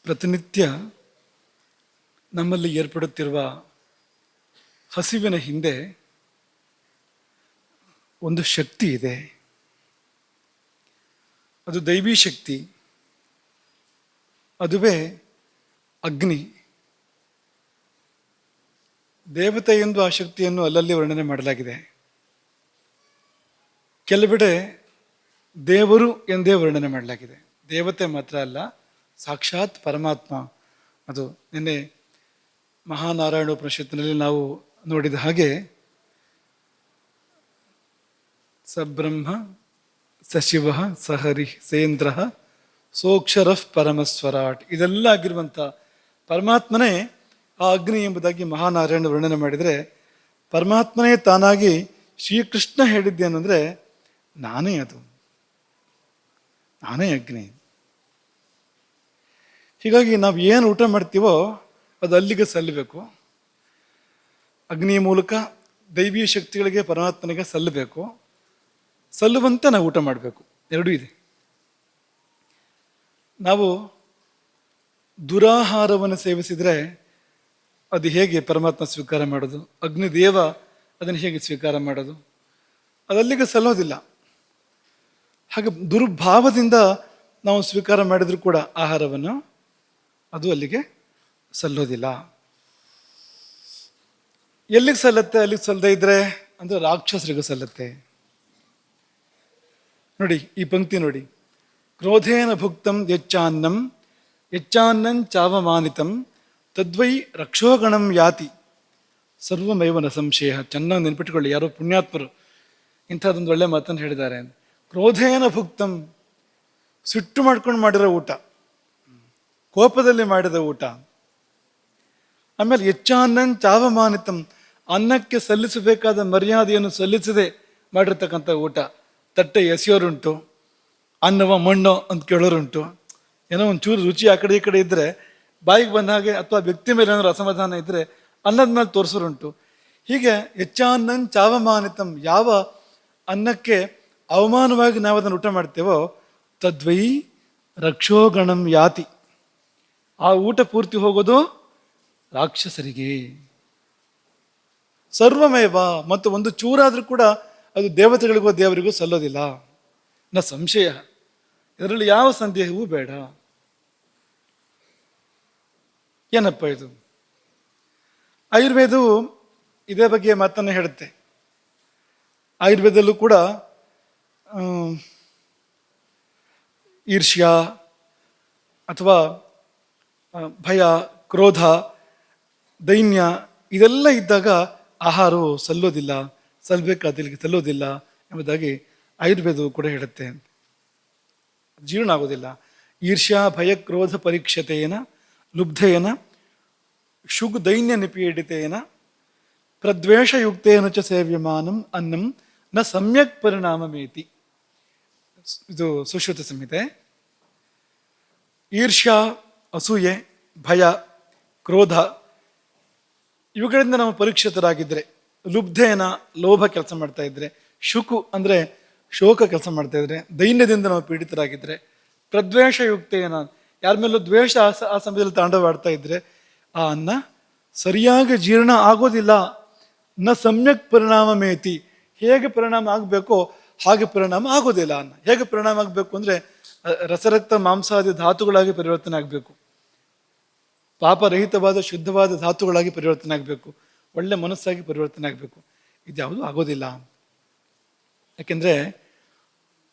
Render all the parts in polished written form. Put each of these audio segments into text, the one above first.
ಪ್ರತಿನಿತ್ಯ ನಮ್ಮಲ್ಲಿ ಏರ್ಪಡುತ್ತಿರುವ ಹಸಿವಿನ ಹಿಂದೆ ಒಂದು ಶಕ್ತಿ ಇದೆ. ಅದು ದೈವಿ ಶಕ್ತಿ. ಅದುವೇ ಅಗ್ನಿ. ದೇವತೆ ಎಂದು ಆ ಶಕ್ತಿಯನ್ನು ಅಲ್ಲಲ್ಲಿ ವರ್ಣನೆ ಮಾಡಲಾಗಿದೆ. ಕೆಲವೆಡೆ ದೇವರು ಎಂದೇ ವರ್ಣನೆ ಮಾಡಲಾಗಿದೆ. ದೇವತೆ ಮಾತ್ರ ಅಲ್ಲ, ಸಾಕ್ಷಾತ್ ಪರಮಾತ್ಮ. ಅದು ನಿನ್ನೆ ಮಹಾನಾರಾಯಣ ಉಪನಿಷತ್ತಿನಲ್ಲಿ ನಾವು ನೋಡಿದ ಹಾಗೆ ಸಬ್ರಹ್ಮ ಸಶಿವ ಸಹರಿ ಸೇಂದ್ರ ಸೋಕ್ಷರ ಪರಮಸ್ವರಾಟ್, ಇದೆಲ್ಲ ಆಗಿರುವಂಥ ಪರಮಾತ್ಮನೇ ಆ ಅಗ್ನಿ ಎಂಬುದಾಗಿ ಮಹಾನಾರಾಯಣ ವರ್ಣನೆ ಮಾಡಿದರೆ, ಪರಮಾತ್ಮನೇ ತಾನಾಗಿ ಶ್ರೀಕೃಷ್ಣ ಹೇಳಿದ್ದೇನೆಂದರೆ, ನಾನೇ ಅದು, ನಾನೇ ಅಗ್ನಿ. ಹೀಗಾಗಿ ನಾವು ಏನು ಊಟ ಮಾಡ್ತೀವೋ ಅದು ಅಲ್ಲಿಗೆ ಸಲ್ಲಬೇಕು. ಅಗ್ನಿಯ ಮೂಲಕ ದೈವೀಯ ಶಕ್ತಿಗಳಿಗೆ, ಪರಮಾತ್ಮನಿಗೆ ಸಲ್ಲಬೇಕು. ಸಲ್ಲುವಂತೆ ನಾವು ಊಟ ಮಾಡಬೇಕು. ಎರಡೂ ಇದೆ. ನಾವು ದುರಾಹಾರವನ್ನು ಸೇವಿಸಿದರೆ ಅದು ಹೇಗೆ ಪರಮಾತ್ಮ ಸ್ವೀಕಾರ ಮಾಡೋದು? ಅಗ್ನಿದೇವ ಅದನ್ನು ಹೇಗೆ ಸ್ವೀಕಾರ ಮಾಡೋದು? ಅದಲ್ಲಿಗೆ ಸಲ್ಲೋದಿಲ್ಲ. ಹಾಗೆ ದುರ್ಭಾವದಿಂದ ನಾವು ಸ್ವೀಕಾರ ಮಾಡಿದರೂ ಕೂಡ ಆಹಾರವನ್ನು, ಅದು ಅಲ್ಲಿಗೆ ಸಲ್ಲೋದಿಲ್ಲ. ಎಲ್ಲಿಗೆ ಸಲ್ಲತ್ತೆ? ಅಲ್ಲಿಗೆ ಸಲ್ಲದೆ ಇದ್ರೆ ಅಂದರೆ ರಾಕ್ಷಸರಿಗೂ ಸಲ್ಲತ್ತೆ. ನೋಡಿ ಈ ಪಂಕ್ತಿ ನೋಡಿ, ಕ್ರೋಧೇನ ಭುಕ್ತಂ ಯಚ್ಚಾನ್ನಂ ಯಚ್ಚಾನ್ನಂ ಚಾವಮಾನಿತಂ ತದ್ವೈ ರಕ್ಷೋಗಣಂ ಯಾತಿ ಸರ್ವಮೇವ ನ ಸಂಶಯ. ಚೆನ್ನಾಗಿ ನೆನ್ಪಿಟ್ಕೊಳ್ಳಿ, ಯಾರೋ ಪುಣ್ಯಾತ್ಮರು ಇಂಥದ್ದೊಂದು ಒಳ್ಳೆ ಮಾತನ್ನು ಹೇಳಿದ್ದಾರೆ. ಕ್ರೋಧೇನ ಭುಕ್ತಂ, ಸಿಟ್ಟು ಮಾಡ್ಕೊಂಡು ಮಾಡಿರೋ ಊಟ, ಕೋಪದಲ್ಲಿ ಮಾಡಿದ ಊಟ. ಆಮೇಲೆ ಯಚ್ಚಾನ್ನಂ ಚಾವಮಾನಿತಂ, ಅನ್ನಕ್ಕೆ ಸಲ್ಲಿಸಬೇಕಾದ ಮರ್ಯಾದೆಯನ್ನು ಸಲ್ಲಿಸದೆ ಮಾಡಿರ್ತಕ್ಕಂಥ ಊಟ. ತಟ್ಟೆ ಎಸೆಯೋರುಂಟು, ಅನ್ನವ ಮಣ್ಣು ಅಂತ ಕೇಳೋರುಂಟು. ಏನೋ ಒಂಚೂರು ರುಚಿ ಆ ಕಡೆ ಈ ಕಡೆ ಇದ್ದರೆ ಬಾಯಿಗೆ ಬಂದ ಹಾಗೆ, ಅಥವಾ ವ್ಯಕ್ತಿ ಮೇಲೆ ಏನಾದ್ರು ಅಸಮಾಧಾನ ಇದ್ದರೆ ಅನ್ನದ ಮೇಲೆ ತೋರಿಸೋರುಂಟು. ಹೀಗೆ ಯಚ್ಚಾನ್ನಂ ಚಾವಮಾನಿತಂ, ಯಾವ ಅನ್ನಕ್ಕೆ ಅವಮಾನವಾಗಿ ನಾವು ಅದನ್ನು ಊಟ ಮಾಡ್ತೇವೋ ತದ್ವೈ ರಕ್ಷೋಗಣಂ ಯಾತಿ, ಆ ಊಟ ಪೂರ್ತಿ ಹೋಗೋದು ರಾಕ್ಷಸರಿಗೆ. ಸರ್ವಮೇವ, ಮತ್ತು ಒಂದು ಚೂರಾದರೂ ಕೂಡ ಅದು ದೇವತೆಗಳಿಗೋ ದೇವರಿಗೂ ಸಲ್ಲೋದಿಲ್ಲ. ನ ಸಂಶಯ, ಇದರಲ್ಲಿ ಯಾವ ಸಂದೇಹವೂ ಬೇಡ. ಏನಪ್ಪ ಇದು? ಆಯುರ್ವೇದವು ಇದೇ ಬಗ್ಗೆ ಮಾತನ್ನು ಹೇಳುತ್ತೆ. ಆಯುರ್ವೇದಲ್ಲೂ ಕೂಡ ಈರ್ಷ್ಯ ಅಥವಾ ಭಯ, ಕ್ರೋಧ, ದೈನ್ಯ ಇದೆಲ್ಲ ಇದ್ದಾಗ ಆಹಾರವು ಸಲ್ಲೋದಿಲ್ಲ, ಸಲ್ಲಬೇಕಾದಿಲ್ಲಿಗೆ ಸಲ್ಲೋದಿಲ್ಲ ಎಂಬುದಾಗಿ ಆಯುರ್ವೇದವು ಕೂಡ ಹೇಳುತ್ತೆ. ಜೀರ್ಣ ಆಗೋದಿಲ್ಲ. ಈರ್ಷ್ಯಾ ಭಯ ಕ್ರೋಧ ಪರೀಕ್ಷತೆಯೇನ ಲುಬ್ಧೇನ ಶುಗ್ ದೈನ್ಯ ನಿಪೀಡಿತೇನ ಪ್ರದ್ವೇಷಯುಕ್ತೇನ ಚ ಸೇವ್ಯಮಾನಂ ಅನ್ನಂ ನ ಸಮ್ಯಕ್ ಪರಿಣಾಮಮೇತಿ. ಇದು ಸುಶ್ರುತ ಸಂಹಿತೆ. ಈರ್ಷ್ಯಾ, ಅಸೂಯೆ, ಭಯ, ಕ್ರೋಧ ಇವುಗಳಿಂದ ನಾವು ಪರೀಕ್ಷಿತರಾಗಿದ್ದರೆ, ಲುಬ್ಧೇನ ಲೋಭ ಕೆಲಸ ಮಾಡ್ತಾ ಇದ್ರೆ, ಶುಕು ಅಂದರೆ ಶೋಕ ಕೆಲಸ ಮಾಡ್ತಾ ಇದ್ರೆ, ದೈನ್ಯದಿಂದ ನಾವು ಪೀಡಿತರಾಗಿದ್ದರೆ, ಪ್ರದ್ವೇಷಯುಕ್ತೇನ ಯಾರ ಮೇಲೂ ದ್ವೇಷ ಆ ಸಮಯದಲ್ಲಿ ತಾಂಡವಾಡ್ತಾ ಇದ್ರೆ ಆ ಅನ್ನ ಸರಿಯಾಗಿ ಜೀರ್ಣ ಆಗೋದಿಲ್ಲ. ನ ಸಮ್ಯಕ್ ಪರಿಣಾಮಮೇತಿ, ಹೇಗೆ ಪರಿಣಾಮ ಆಗಬೇಕೋ ಹಾಗೆ ಪರಿಣಾಮ ಆಗೋದಿಲ್ಲ. ಅನ್ನ ಹೇಗೆ ಪರಿಣಾಮ ಆಗಬೇಕು ಅಂದರೆ ರಸರಕ್ತ ಮಾಂಸಾದಿ ಧಾತುಗಳಾಗಿ ಪರಿವರ್ತನೆ ಆಗಬೇಕು, ಪಾಪರಹಿತವಾದ ಶುದ್ಧವಾದ ಧಾತುಗಳಾಗಿ ಪರಿವರ್ತನೆ ಆಗಬೇಕು, ಒಳ್ಳೆ ಮನಸ್ಸಾಗಿ ಪರಿವರ್ತನೆ ಆಗಬೇಕು. ಇದ್ಯಾವುದು ಆಗೋದಿಲ್ಲ. ಯಾಕೆಂದರೆ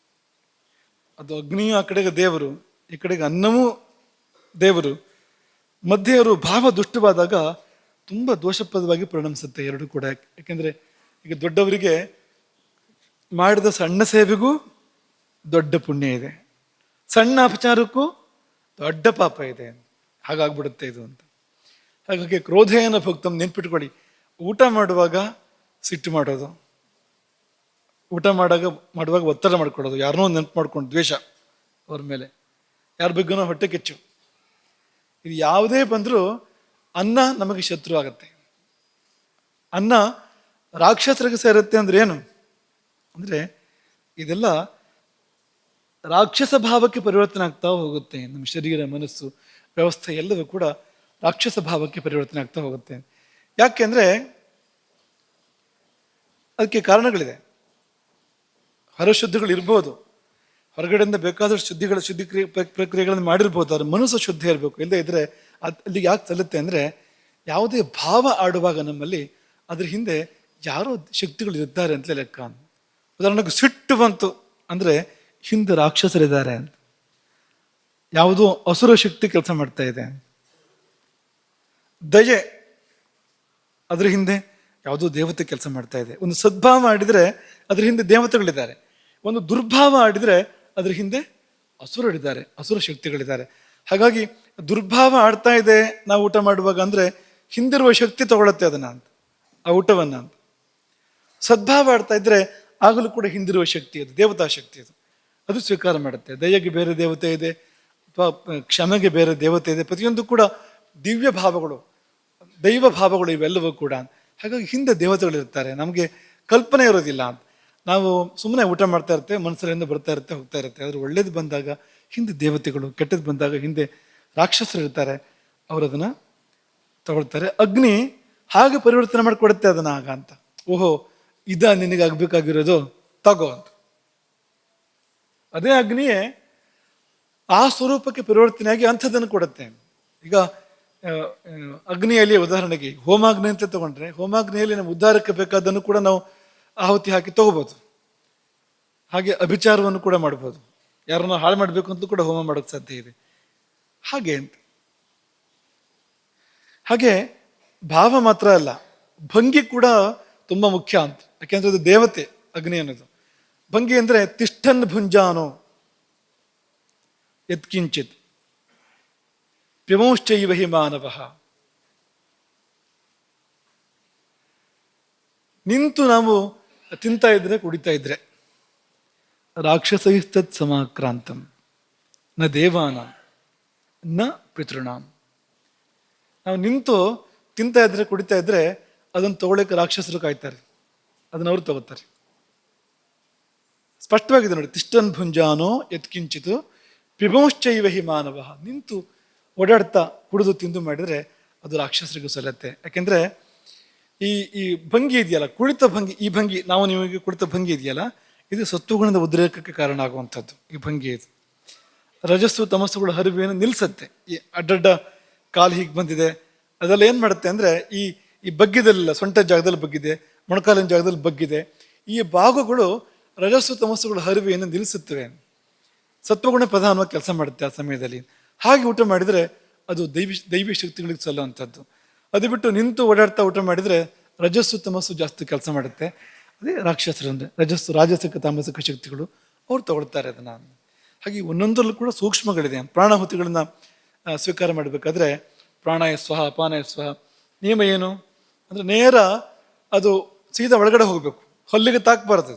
ಅದು ಅಗ್ನಿಯು ಆ ಕಡೆಗೆ ದೇವರು, ಈ ಕಡೆಗೆ ಅನ್ನವೂ ದೇವರು. ಮಧ್ಯೆ ಅವರು ಭಾವ ದುಷ್ಟವಾದಾಗ ತುಂಬ ದೋಷಪ್ರದವಾಗಿ ಪರಿಣಮಿಸುತ್ತೆ ಎರಡು ಕೂಡ. ಯಾಕೆಂದರೆ ಈಗ ದೊಡ್ಡವರಿಗೆ ಮಾಡಿದ ಸಣ್ಣ ಸೇವೆಗೂ ದೊಡ್ಡ ಪುಣ್ಯ ಇದೆ, ಸಣ್ಣ ಅಪಚಾರಕ್ಕೂ ದೊಡ್ಡ ಪಾಪ ಇದೆ. ಹಾಗಾಗ್ಬಿಡುತ್ತೆ ಇದು ಅಂತ. ಹಾಗಾಗಿ ಕ್ರೋಧೇನ ಭಕ್ತಂ, ನೆನ್ಪಿಟ್ಕೊಳ್ಳಿ, ಊಟ ಮಾಡುವಾಗ ಸಿಟ್ಟು ಮಾಡೋದು, ಊಟ ಮಾಡುವಾಗ ಒತ್ತಡ ಮಾಡ್ಕೊಳ್ಳೋದು, ಯಾರನ್ನೋ ನೆನಪು ಮಾಡ್ಕೊಂಡು ದ್ವೇಷ ಅವ್ರ ಮೇಲೆ, ಯಾರ ಬಗ್ಗೆನೋ ಹೊಟ್ಟೆ ಕಿಚ್ಚು, ಇದು ಯಾವುದೇ ಬಂದರೂ ಅನ್ನ ನಮಗೆ ಶತ್ರು ಆಗತ್ತೆ. ಅನ್ನ ರಾಕ್ಷಸರಿಗೆ ಸೇರುತ್ತೆ ಅಂದ್ರೆ ಏನು ಅಂದರೆ, ಇದೆಲ್ಲ ರಾಕ್ಷಸ ಭಾವಕ್ಕೆ ಪರಿವರ್ತನೆ ಆಗ್ತಾ ಹೋಗುತ್ತೆ. ನಮ್ಮ ಶರೀರ, ಮನಸ್ಸು, ವ್ಯವಸ್ಥೆ ಎಲ್ಲವೂ ಕೂಡ ರಾಕ್ಷಸ ಭಾವಕ್ಕೆ ಪರಿವರ್ತನೆ ಆಗ್ತಾ ಹೋಗುತ್ತೆ. ಯಾಕೆಂದ್ರೆ ಅದಕ್ಕೆ ಕಾರಣಗಳಿದೆ. ಹೊರಶುದ್ಧಿಗಳು ಇರ್ಬೋದು, ಹೊರಗಡೆಯಿಂದ ಬೇಕಾದಷ್ಟು ಶುದ್ಧಿ ಪ್ರಕ್ರಿಯೆಗಳನ್ನು ಮಾಡಿರ್ಬೋದು, ಅವ್ರ ಮನಸ್ಸು ಶುದ್ಧ ಇರಬೇಕು. ಇಲ್ಲದೆ ಇದ್ರೆ ಅಲ್ಲಿಗೆ ಯಾಕೆ ತಲುತ್ತೆ ಅಂದರೆ, ಯಾವುದೇ ಭಾವ ಆಡುವಾಗ ನಮ್ಮಲ್ಲಿ ಅದ್ರ ಹಿಂದೆ ಯಾರೋ ಶಕ್ತಿಗಳು ಇರ್ತಾರೆ ಅಂತಲೇ ಲೆಕ್ಕ. ಉದಾಹರಣೆಗೆ ಸಿಟ್ಟು ಬಂತು ಅಂದರೆ ಹಿಂದೆ ರಾಕ್ಷಸರಿದ್ದಾರೆ ಅಂತ, ಯಾವುದೋ ಅಸುರ ಶಕ್ತಿ ಕೆಲಸ ಮಾಡ್ತಾ ಇದೆ. ದಯೆ, ಅದ್ರ ಹಿಂದೆ ಯಾವುದೋ ದೇವತೆ ಕೆಲಸ ಮಾಡ್ತಾ ಇದೆ. ಒಂದು ಸದ್ಭಾವ ಮಾಡಿದರೆ ಅದ್ರ ಹಿಂದೆ ದೇವತೆಗಳಿದ್ದಾರೆ. ಒಂದು ದುರ್ಭಾವ ಆಡಿದರೆ ಅದ್ರ ಹಿಂದೆ ಅಸುರರಿದ್ದಾರೆ, ಅಸುರ ಶಕ್ತಿಗಳಿದ್ದಾರೆ. ಹಾಗಾಗಿ ದುರ್ಭಾವ ಆಡ್ತಾ ಇದೆ ನಾವು ಊಟ ಮಾಡುವಾಗ ಅಂದರೆ ಹಿಂದಿರುವ ಶಕ್ತಿ ತಗೊಳತ್ತೆ ಅದನ್ನ ಅಂತ, ಆ ಊಟವನ್ನ ಅಂತ. ಸದ್ಭಾವ ಆಡ್ತಾ ಇದ್ರೆ ಆಗಲೂ ಕೂಡ ಹಿಂದಿರುವ ಶಕ್ತಿ ಅದು, ದೇವತಾ ಶಕ್ತಿ ಅದು, ಅದು ಸ್ವೀಕಾರ ಮಾಡುತ್ತೆ. ದಯೆಗೆ ಬೇರೆ ದೇವತೆ ಇದೆ, ಅಥವಾ ಕ್ಷಮೆಗೆ ಬೇರೆ ದೇವತೆ ಇದೆ. ಪ್ರತಿಯೊಂದು ಕೂಡ ದಿವ್ಯ ಭಾವಗಳು, ದೈವ ಭಾವಗಳು ಇವೆಲ್ಲವೂ ಕೂಡ. ಹಾಗಾಗಿ ಹಿಂದೆ ದೇವತೆಗಳಿರ್ತಾರೆ, ನಮಗೆ ಕಲ್ಪನೆ ಇರೋದಿಲ್ಲ ಅಂತ. ನಾವು ಸುಮ್ಮನೆ ಊಟ ಮಾಡ್ತಾ ಇರ್ತೇವೆ, ಮನಸ್ಸಲ್ಲಿಂದ ಬರ್ತಾ ಇರುತ್ತೆ, ಹೋಗ್ತಾ ಇರುತ್ತೆ. ಆದ್ರೆ ಒಳ್ಳೇದು ಬಂದಾಗ ಹಿಂದೆ ದೇವತೆಗಳು, ಕೆಟ್ಟದ್ದು ಬಂದಾಗ ಹಿಂದೆ ರಾಕ್ಷಸರು ಇರ್ತಾರೆ, ಅವರು ಅದನ್ನ ತಗೊಳ್ತಾರೆ. ಅಗ್ನಿ ಹಾಗೆ ಪರಿವರ್ತನೆ ಮಾಡಿಕೊಡುತ್ತೆ ಅದನ್ನ ಆಗ ಅಂತ. ಓಹೋ, ನಿನಗೆ ಆಗ್ಬೇಕಾಗಿರೋದು, ತಗೋ ಅಂತ. ಅದೇ ಅಗ್ನಿಯೇ ಆ ಸ್ವರೂಪಕ್ಕೆ ಪರಿವರ್ತನೆಯಾಗಿ ಅಂಥದ್ದನ್ನು ಕೊಡುತ್ತೆ. ಈಗ ಅಗ್ನಿಯಲ್ಲಿ ಉದಾಹರಣೆಗೆ ಹೋಮಾಗ್ನಿ ಅಂತ ತಗೊಂಡ್ರೆ, ಹೋಮಾಗ್ನಿಯಲ್ಲಿ ನಮ್ಮ ಉದ್ಧಾರಕ್ಕೆ ಬೇಕಾದನ್ನು ಕೂಡ ನಾವು ಆಹುತಿ ಹಾಕಿ ತಗೋಬಹುದು. ಹಾಗೆ ಅಭಿಚಾರವನ್ನು ಕೂಡ ಮಾಡ್ಬೋದು, ಯಾರನ್ನ ಹಾಳು ಮಾಡಬೇಕು ಅಂತ ಕೂಡ ಹೋಮ ಮಾಡೋಕ್ಕೆ ಸಾಧ್ಯ ಇದೆ. ಹಾಗೆ ಅಂತ. ಹಾಗೆ ಭಾವ ಮಾತ್ರ ಅಲ್ಲ, ಭಂಗಿ ಕೂಡ ತುಂಬಾ ಮುಖ್ಯ ಅಂತ. ಯಾಕೆಂದ್ರೆ ಅದು ದೇವತೆ ಅಗ್ನಿ ಅನ್ನೋದು. ಭಂಗಿ ಅಂದ್ರೆ ತಿಷ್ಠನ್ ಭುಂಜಾನೋ ಯತ್ಕಿಂಚಿತ್ ಪಿಮೌಶ್ಚೈವ ಹಿ ಮಾನವಃ. ನಿಂತು ನಾವು ತಿಂತಾ ಇದ್ರೆ, ಕುಡಿತಾ ಇದ್ರೆ, ರಾಕ್ಷಸೈಸ್ತತ್ ಸಮಾಕ್ರಾಂತಂ ನ ದೇವಾನಾಂ ನ ಪಿತೃಣಾಂ. ನಾವು ನಿಂತು ತಿಂತಾ ಇದ್ರೆ, ಕುಡಿತಾ ಇದ್ರೆ ಅದನ್ನು ತಗೊಳ್ಳಕ್ಕೆ ರಾಕ್ಷಸರು ಕಾಯ್ತಾರೆ, ಅದನ್ನ ಅವ್ರು ತಗೋತಾರೆ. ಸ್ಪಷ್ಟವಾಗಿದೆ ನೋಡಿ, ತಿಷ್ಟನ್ ಭುಂಜಾನೋ ಯತ್ಕಿಂಚಿತು ಪಿಬಂಶ್ಚೈವ ಹಿ ಮಾನವ. ನಿಂತು ಓಡಾಡ್ತಾ ಕುಡಿದು ತಿಂದು ಮಾಡಿದ್ರೆ ಅದು ರಾಕ್ಷಸರಿಗೂ ಸಲ್ಲತ್ತೆ. ಯಾಕೆಂದ್ರೆ ಈ ಈ ಭಂಗಿ ಇದೆಯಲ್ಲ, ಕುಳಿತ ಭಂಗಿ, ಈ ಭಂಗಿ ನಾವು ನಿಮಗೆ ಕುಳಿತ ಭಂಗಿ ಇದೆಯಲ್ಲ, ಇದು ಸತ್ವಗುಣದ ಉದ್ರೇಕಕ್ಕೆ ಕಾರಣ ಆಗುವಂಥದ್ದು ಈ ಭಂಗಿ. ಇದು ರಜಸ್ಸು ತಮಸ್ಸುಗಳ ಹರಿವೆಯನ್ನು ನಿಲ್ಲಿಸತ್ತೆ. ಈ ಅಡ್ಡಡ್ಡ ಕಾಲು ಹೀಗೆ ಬಂದಿದೆ, ಅದೆಲ್ಲ ಏನ್ ಮಾಡುತ್ತೆ ಅಂದ್ರೆ, ಈ ಈ ಬಗ್ಗಿದೆಲ್ಲ, ಸೊಂಟ ಜಾಗದಲ್ಲಿ ಬಗ್ಗಿದೆ, ಮೊಣಕಾಲಿನ ಜಾಗದಲ್ಲಿ ಬಗ್ಗಿದೆ, ಈ ಭಾಗಗಳು ರಜಸ್ಸು ತಮಸ್ಸುಗಳ ಹರಿವೆಯನ್ನು ನಿಲ್ಲಿಸುತ್ತವೆ. ಸತ್ವಗುಣ ಪ್ರಧಾನವಾಗಿ ಕೆಲಸ ಮಾಡುತ್ತೆ ಆ ಸಮಯದಲ್ಲಿ. ಹಾಗೆ ಊಟ ಮಾಡಿದ್ರೆ ಅದು ದೈವಿ ಶಕ್ತಿಗಳಿಗೆ ಸಲ್ಲುವಂಥದ್ದು. ಅದು ಬಿಟ್ಟು ನಿಂತು ಓಡಾಡ್ತಾ ಊಟ ಮಾಡಿದ್ರೆ ರಜಸ್ಸು ತಮಸ್ಸು ಜಾಸ್ತಿ ಕೆಲಸ ಮಾಡುತ್ತೆ. ಅದೇ ರಾಕ್ಷಸರು ಅಂದ್ರೆ ರಜಸ್ಸು, ರಾಜಸಿಕ ತಾಮಸಿಕ ಶಕ್ತಿಗಳು, ಅವ್ರು ತಗೊಳ್ತಾರೆ ಅದನ್ನ. ಹಾಗೆ ಒಂದೊಂದರಲ್ಲೂ ಕೂಡ ಸೂಕ್ಷ್ಮಗಳಿದೆ. ಪ್ರಾಣಾಹುತಿಗಳನ್ನ ಸ್ವೀಕಾರ ಮಾಡಬೇಕಾದ್ರೆ ಪ್ರಾಣಾಯ ಸ್ವಹ, ಅಪಾನಾಯ ಸ್ವಹ. ನಿಯಮ ಏನು ಅಂದ್ರೆ, ನೇರ ಅದು ಸೀದಾ ಒಳಗಡೆ ಹೋಗ್ಬೇಕು, ಹಲ್ಲಿಗೆ ತಾಕಬಾರದು,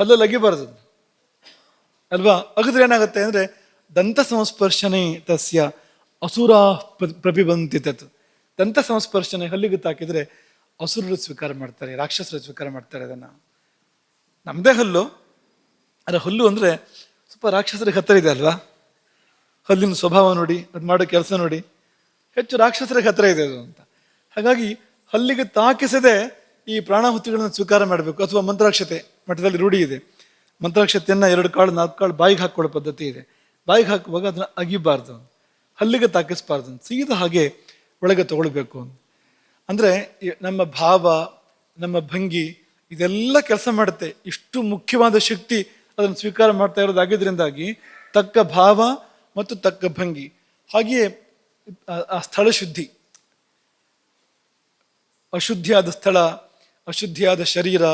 ಹಲ್ಲಲ್ಲಿ ಅಗಿಬಾರದು ಅಲ್ವಾ. ಅಗದ್ರೆ ಏನಾಗುತ್ತೆ ಅಂದ್ರೆ, ದಂತ ಸಂಸ್ಪರ್ಶನೆ ತಸ್ಯ ಅಸುರಾ ಪ್ರತಿಬಂಧಿ ತತ್. ದಂತ ಸಂಸ್ಪರ್ಶನೆ, ಹಲ್ಲಿಗೆ ತಾಕಿದ್ರೆ ಅಸುರರು ಸ್ವೀಕಾರ ಮಾಡ್ತಾರೆ, ರಾಕ್ಷಸರು ಸ್ವೀಕಾರ ಮಾಡ್ತಾರೆ ಅದನ್ನ. ನಮ್ದೇ ಹಲ್ಲು, ಅದ್ರ ಹಲ್ಲು ಅಂದ್ರೆ ಸ್ವಲ್ಪ ರಾಕ್ಷಸರಿಗೆ ಹತ್ತಿರ ಇದೆ ಅಲ್ವಾ. ಹಲ್ಲಿನ ಸ್ವಭಾವ ನೋಡಿ, ಅದು ಮಾಡೋ ಕೆಲಸ ನೋಡಿ, ಹೆಚ್ಚು ರಾಕ್ಷಸರಿಗೆ ಹತ್ತಿರ ಇದೆ ಅದು ಅಂತ. ಹಾಗಾಗಿ ಹಲ್ಲಿಗೆ ತಾಕಿಸದೆ ಈ ಪ್ರಾಣಾಹುತಿಗಳನ್ನು ಸ್ವೀಕಾರ ಮಾಡಬೇಕು. ಅಥವಾ ಮಂತ್ರಾಕ್ಷತೆ ಮಠದಲ್ಲಿ ರೂಢಿ ಇದೆ, ಮಂತ್ರಾಕ್ಷತೆಯನ್ನ 2 ಕಾಳು 4 ಕಾಳು ಬಾಯಿಗೆ ಹಾಕೊಳ್ಳೋ ಪದ್ಧತಿ ಇದೆ. ಬಾಯಿಗೆ ಹಾಕುವಾಗ ಅದನ್ನ ಅಗಿಬಾರ್ದು, ಹಲ್ಲಿಗೆ ತಾಕಿಸ್ಬಾರ್ದು, ಸೀದಾ ಹಾಗೆ ಒಳಗೆ ತಗೊಳ್ಬೇಕು. ಅಂದ್ರೆ ನಮ್ಮ ಭಾವ, ನಮ್ಮ ಭಂಗಿ ಇದೆಲ್ಲ ಕೆಲಸ ಮಾಡುತ್ತೆ. ಇಷ್ಟು ಮುಖ್ಯವಾದ ಶಕ್ತಿ ಅದನ್ನು ಸ್ವೀಕಾರ ಮಾಡ್ತಾ ಇರೋದಾಗಿದ್ರಿಂದಾಗಿ ತಕ್ಕ ಭಾವ ಮತ್ತು ತಕ್ಕ ಭಂಗಿ, ಹಾಗೆಯೇ ಆ ಸ್ಥಳ ಶುದ್ಧಿ, ಅಶುದ್ಧಿಯಾದ ಸ್ಥಳ, ಅಶುದ್ಧಿಯಾದ ಶರೀರ,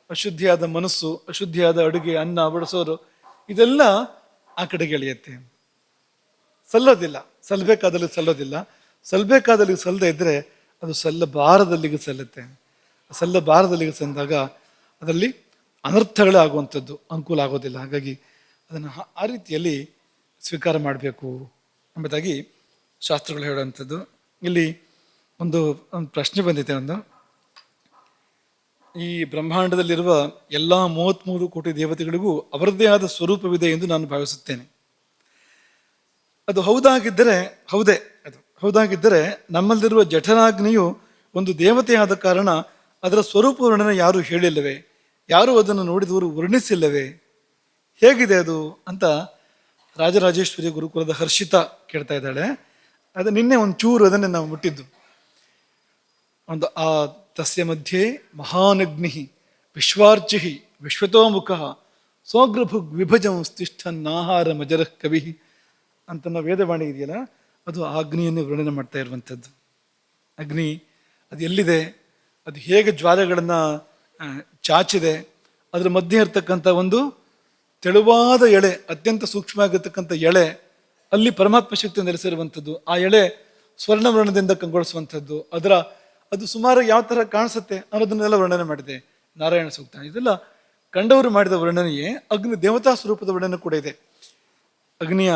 ಅಶುದ್ಧಿಯಾದ ಮನಸ್ಸು, ಅಶುದ್ಧಿಯಾದ ಅಡುಗೆ, ಅನ್ನ ಬಡಿಸೋರು, ಇದೆಲ್ಲ ಆ ಕಡೆಗೆ ಎಳೆಯುತ್ತೆ. ಸಲ್ಲೋದಿಲ್ಲ, ಸಲ್ಲಬೇಕಾದಲ್ಲಿ ಸಲ್ಲೋದಿಲ್ಲ. ಸಲ್ಲಬೇಕಾದಲ್ಲಿ ಸಲ್ಲದೆ ಇದ್ರೆ ಅದು ಸಲ್ಲಬಾರದಲ್ಲಿಗೆ ಸಲ್ಲುತ್ತೆ. ಸಲ್ಲಬಾರದಲ್ಲಿಗೆ ಸಂದಾಗ ಅದರಲ್ಲಿ ಅನರ್ಥಗಳೇ ಆಗುವಂಥದ್ದು, ಅನುಕೂಲ ಆಗೋದಿಲ್ಲ. ಹಾಗಾಗಿ ಅದನ್ನು ಆ ರೀತಿಯಲ್ಲಿ ಸ್ವೀಕಾರ ಮಾಡಬೇಕು ಎಂಬುದಾಗಿ ಶಾಸ್ತ್ರಗಳು ಹೇಳುವಂಥದ್ದು. ಇಲ್ಲಿ ಒಂದು ಪ್ರಶ್ನೆ ಬಂದಿದೆ. ಈ ಬ್ರಹ್ಮಾಂಡದಲ್ಲಿರುವ ಎಲ್ಲ 33 ಕೋಟಿ ದೇವತೆಗಳಿಗೂ ಅವರದ್ದೇ ಆದ ಸ್ವರೂಪವಿದೆ ಎಂದು ನಾನು ಭಾವಿಸುತ್ತೇನೆ. ಅದು ಹೌದಾಗಿದ್ದರೆ ಹೌದಾಗಿದ್ದರೆ ನಮ್ಮಲ್ಲಿರುವ ಜಠರಾಗ್ನಿಯು ಒಂದು ದೇವತೆಯಾದ ಕಾರಣ ಅದರ ಸ್ವರೂಪ ವರ್ಣನೆ ಯಾರು ಹೇಳಿಲ್ಲವೇ? ಯಾರು ಅದನ್ನು ನೋಡಿದವರು ವರ್ಣಿಸಿಲ್ಲವೇ? ಹೇಗಿದೆ ಅದು ಅಂತ ರಾಜರಾಜೇಶ್ವರಿ ಗುರುಕುಲದ ಹರ್ಷಿತಾ ಕೇಳ್ತಾ ಇದ್ದಾಳೆ. ಅದು ನಿನ್ನೆ ಒಂಚೂರು ಅದನ್ನೇ ನಾವು ಮುಟ್ಟಿದ್ದು. ಒಂದು ಆ ತಸ್ಯ ಮಧ್ಯೆ ಮಹಾನಗ್ನಿ ವಿಶ್ವಾರ್ಚಿ ವಿಶ್ವತೋಮುಖ ಸೋಗ್ರಭುಗ್ ವಿಭಜಂ ಸ್ತಿಷ್ಠನ್ನಾಹಾರ ಮಜರಃ ಕವಿ ಅಂತ ನಾವು ವೇದವಾಣಿ ಇದೆಯಲ್ಲ, ಅದು ಆ ಅಗ್ನಿಯನ್ನೇ ವರ್ಣನೆ ಮಾಡ್ತಾ ಇರುವಂಥದ್ದು. ಅಗ್ನಿ ಅದು ಎಲ್ಲಿದೆ, ಅದು ಹೇಗೆ ಜ್ವಾಲೆಗಳನ್ನು ಚಾಚಿದೆ, ಅದರ ಮಧ್ಯೆ ಇರ್ತಕ್ಕಂಥ ಒಂದು ತೆಳುವಾದ ಎಳೆ, ಅತ್ಯಂತ ಸೂಕ್ಷ್ಮ ಆಗಿರ್ತಕ್ಕಂಥ ಎಳೆ, ಅಲ್ಲಿ ಪರಮಾತ್ಮ ಶಕ್ತಿ ನೆಲೆಸಿರುವಂಥದ್ದು. ಆ ಎಳೆ ಸ್ವರ್ಣವರ್ಣದಿಂದ ಕಂಗೊಳಿಸುವಂಥದ್ದು, ಅದು ಸುಮಾರು ಯಾವ ಥರ ಕಾಣಿಸುತ್ತೆ ಅನ್ನೋದನ್ನೆಲ್ಲ ವರ್ಣನೆ ಮಾಡಿದೆ ನಾರಾಯಣ ಸೂಕ್ತ. ಇದೆಲ್ಲ ಕಂಡವರು ಮಾಡಿದ ವರ್ಣನೆಯೇ. ಅಗ್ನಿ ದೇವತಾ ಸ್ವರೂಪದ ವರ್ಣನೆ ಕೂಡ ಇದೆ. ಅಗ್ನಿಯ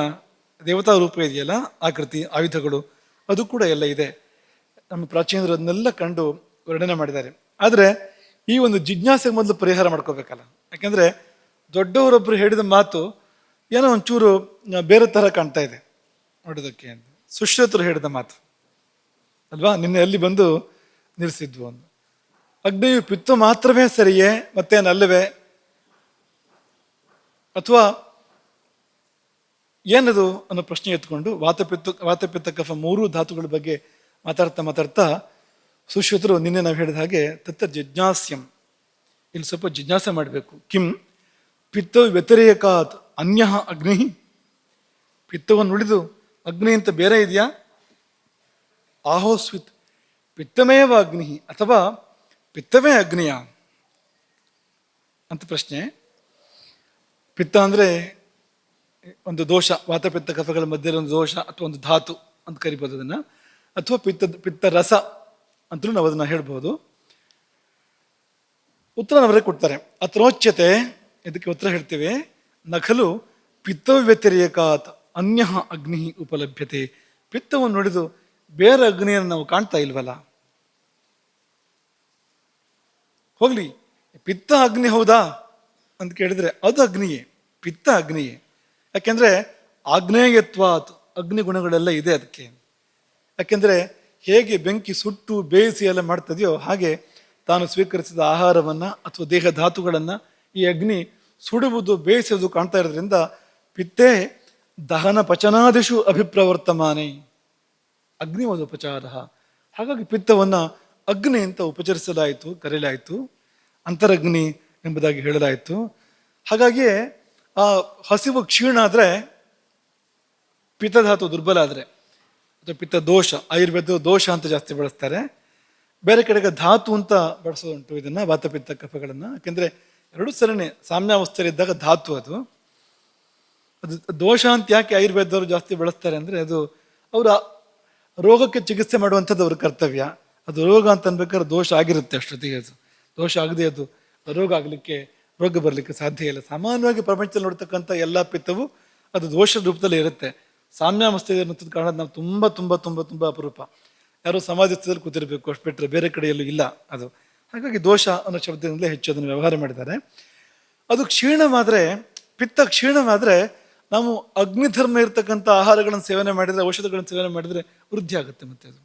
ದೇವತಾ ರೂಪ ಇದೆಯಲ್ಲ, ಆಕೃತಿ, ಆಯುಧಗಳು, ಅದು ಕೂಡ ಎಲ್ಲ ಇದೆ. ನಮ್ಮ ಪ್ರಾಚೀನರು ಅದನ್ನೆಲ್ಲ ಕಂಡು ವರ್ಣನೆ ಮಾಡಿದ್ದಾರೆ. ಆದರೆ ಈ ಒಂದು ಜಿಜ್ಞಾಸೆಗೆ ಮೊದಲು ಪರಿಹಾರ ಮಾಡ್ಕೋಬೇಕಲ್ಲ. ಯಾಕೆಂದರೆ ದೊಡ್ಡವರೊಬ್ಬರು ಹೇಳಿದ ಮಾತು ಏನೋ ಒಂಚೂರು ಬೇರೆ ಥರ ಕಾಣ್ತಾ ಇದೆ ನೋಡೋದಕ್ಕೆ. ಸುಶ್ರುತರು ಹೇಳಿದ ಮಾತು ಅಲ್ವಾ, ನಿನ್ನೆ ಅಲ್ಲಿ ಬಂದು ನಿಲ್ಲಿಸಿದ್ವು. ಒಂದು ಅಗ್ನಿಯು ಪಿತ್ತು ಮಾತ್ರವೇ ಸರಿಯೇ ಮತ್ತೇನಲ್ಲವೇ, ಅಥವಾ ಏನದು ಅನ್ನೋ ಪ್ರಶ್ನೆ ಎತ್ಕೊಂಡು ವಾತಪಿತ್ತ ಕಫ 3 ಧಾತುಗಳ ಬಗ್ಗೆ ಮಾತಾಡ್ತಾ ಸುಶ್ರುತರು ನಿನ್ನೆ ನಾವು ಹೇಳಿದ ಹಾಗೆ ತತ್ತ ಜಿಜ್ಞಾಸ್ಯಂ, ಇಲ್ಲಿ ಸ್ವಲ್ಪ ಜಿಜ್ಞಾಸೆ ಮಾಡಬೇಕು. ಕಿಂ ಪಿತ್ತ ವ್ಯತಿರೇಕಾತ್ ಅನ್ಯ ಅಗ್ನಿ, ಪಿತ್ತವನ್ನು ಉಳಿದು ಅಗ್ನಿ ಅಂತ ಬೇರೆ ಇದೆಯಾ? ಆಹೋಸ್ವಿತ್ ಪಿತ್ತಮೇವ ಅಗ್ನಿ ಅಥವಾ ಪಿತ್ತವೇ ಅಗ್ನಿಯ ಅಂತ ಪ್ರಶ್ನೆ. ಪಿತ್ತ ಅಂದರೆ ಒಂದು ದೋಷ, ವಾತಪಿತ್ತ ಕಫಗಳ ಮಧ್ಯದಲ್ಲಿ ಒಂದು ದೋಷ ಅಥವಾ ಒಂದು ಧಾತು ಅಂತ ಕರಿಬೋದು ಅದನ್ನು, ಅಥವಾ ಪಿತ್ತ ರಸ ಅಂತಲೂ ನಾವು ಅದನ್ನು ಹೇಳ್ಬೋದು. ಉತ್ತರ ಅವರೇ ಕೊಡ್ತಾರೆ. ಅತ್ರೋಚ್ಯತೆ, ಇದಕ್ಕೆ ಉತ್ತರ ಹೇಳ್ತೇವೆ. ನಖಲು ಪಿತ್ತ ವ್ಯತಿರೇಕಾತ್ ಅನ್ಯ ಅಗ್ನಿ ಉಪಲಭ್ಯತೆ. ಪಿತ್ತವನ್ನು ನೋಡಿದು ಬೇರೆ ಅಗ್ನಿಯನ್ನು ನಾವು ಕಾಣ್ತಾ ಇಲ್ವಲ್ಲ. ಹೋಗ್ಲಿ, ಪಿತ್ತ ಅಗ್ನಿ ಹೌದಾ ಅಂತ ಕೇಳಿದ್ರೆ ಅದು ಅಗ್ನಿಯೇ, ಪಿತ್ತ ಅಗ್ನಿಯೇ. ಯಾಕೆಂದ್ರೆ ಆಗ್ನೇಯತ್ವಾತ್, ಅಗ್ನಿ ಗುಣಗಳೆಲ್ಲ ಇದೆ ಅದಕ್ಕೆ. ಯಾಕೆಂದ್ರೆ ಹೇಗೆ ಬೆಂಕಿ ಸುಟ್ಟು ಬೇಯಿಸಿ ಎಲ್ಲ ಮಾಡ್ತದೆಯೋ ಹಾಗೆ ತಾನು ಸ್ವೀಕರಿಸಿದ ಆಹಾರವನ್ನ ಅಥವಾ ದೇಹ ಧಾತುಗಳನ್ನ ಈ ಅಗ್ನಿ ಸುಡುವುದು, ಬೇಯಿಸುವುದು ಕಾಣ್ತಾ ಇರೋದ್ರಿಂದ ಪಿತ್ತೇ ದಹನ ಪಚನಾದಿಷು ಅಭಿಪ್ರವರ್ತಮಾನೆ ಅಗ್ನಿ ಒಂದು ಉಪಚಾರ. ಹಾಗಾಗಿ ಪಿತ್ತವನ್ನ ಅಗ್ನಿ ಅಂತ ಉಪಚರಿಸಲಾಯಿತು, ಕರೆಯಲಾಯಿತು, ಅಂತರಗ್ನಿ ಎಂಬುದಾಗಿ ಹೇಳಲಾಯಿತು. ಹಾಗಾಗಿಯೇ ಆ ಹಸಿವು ಕ್ಷೀಣ ಆದರೆ, ಪಿತ್ತಧಾತು ದುರ್ಬಲ ಆದರೆ ಅಥವಾ ಪಿತ್ತ ದೋಷ, ಆಯುರ್ವೇದ ದೋಷ ಅಂತ ಜಾಸ್ತಿ ಬಳಸ್ತಾರೆ. ಬೇರೆ ಕಡೆಗೆ ಧಾತು ಅಂತ ಬಳಸೋದುಂಟು ಇದನ್ನು, ವಾತಪಿತ್ತ ಕಫಗಳನ್ನು. ಯಾಕೆಂದರೆ ಎರಡು ಸರಣಿ ಸಾಮ್ಯಾವಸ್ಥೆಯಲ್ಲಿದ್ದಾಗ ಧಾತು ಅದು ದೋಷ ಅಂತ ಯಾಕೆ ಆಯುರ್ವೇದವರು ಜಾಸ್ತಿ ಬಳಸ್ತಾರೆ ಅಂದರೆ, ಅದು ಅವರ ರೋಗಕ್ಕೆ ಚಿಕಿತ್ಸೆ ಮಾಡುವಂಥದ್ದು ಅವ್ರ ಕರ್ತವ್ಯ. ಅದು ರೋಗ ಅಂತ ಅನ್ಬೇಕಾದ್ರೆ ದೋಷ ಆಗಿರುತ್ತೆ ಅಷ್ಟೊತ್ತಿಗೆ. ಅದು ದೋಷ ಆಗದೆ ಅದು ರೋಗ ಬರಲಿಕ್ಕೆ ಸಾಧ್ಯ ಇಲ್ಲ. ಸಾಮಾನ್ಯವಾಗಿ ಪ್ರಪಂಚದಲ್ಲಿ ನೋಡ್ತಕ್ಕಂಥ ಎಲ್ಲ ಪಿತ್ತವು ಅದು ದೋಷದ ರೂಪದಲ್ಲಿ ಇರುತ್ತೆ. ಸಾಮ್ಯಾವಸ್ಥೆ ಅನ್ನೋದ್ ಕಾರಣ ನಾವು ತುಂಬ ತುಂಬ ತುಂಬ ತುಂಬ ಅಪರೂಪ. ಯಾರೋ ಸಮಾಜದಲ್ಲಿ ಕೂತಿರ್ಬೇಕು, ಅಷ್ಟು ಬಿಟ್ಟರೆ ಬೇರೆ ಕಡೆಯಲ್ಲೂ ಇಲ್ಲ ಅದು. ಹಾಗಾಗಿ ದೋಷ ಅನ್ನೋ ಶಬ್ದದಿಂದಲೇ ಹೆಚ್ಚು ಅದನ್ನು ವ್ಯವಹಾರ ಮಾಡಿದ್ದಾರೆ. ಅದು ಕ್ಷೀಣವಾದರೆ, ಪಿತ್ತ ಕ್ಷೀಣವಾದರೆ ನಾವು ಅಗ್ನಿಧರ್ಮ ಇರ್ತಕ್ಕಂಥ ಆಹಾರಗಳನ್ನು ಸೇವನೆ ಮಾಡಿದರೆ, ಔಷಧಗಳನ್ನು ಸೇವನೆ ಮಾಡಿದರೆ ವೃದ್ಧಿ ಆಗುತ್ತೆ. ಮತ್ತೆ ಅದು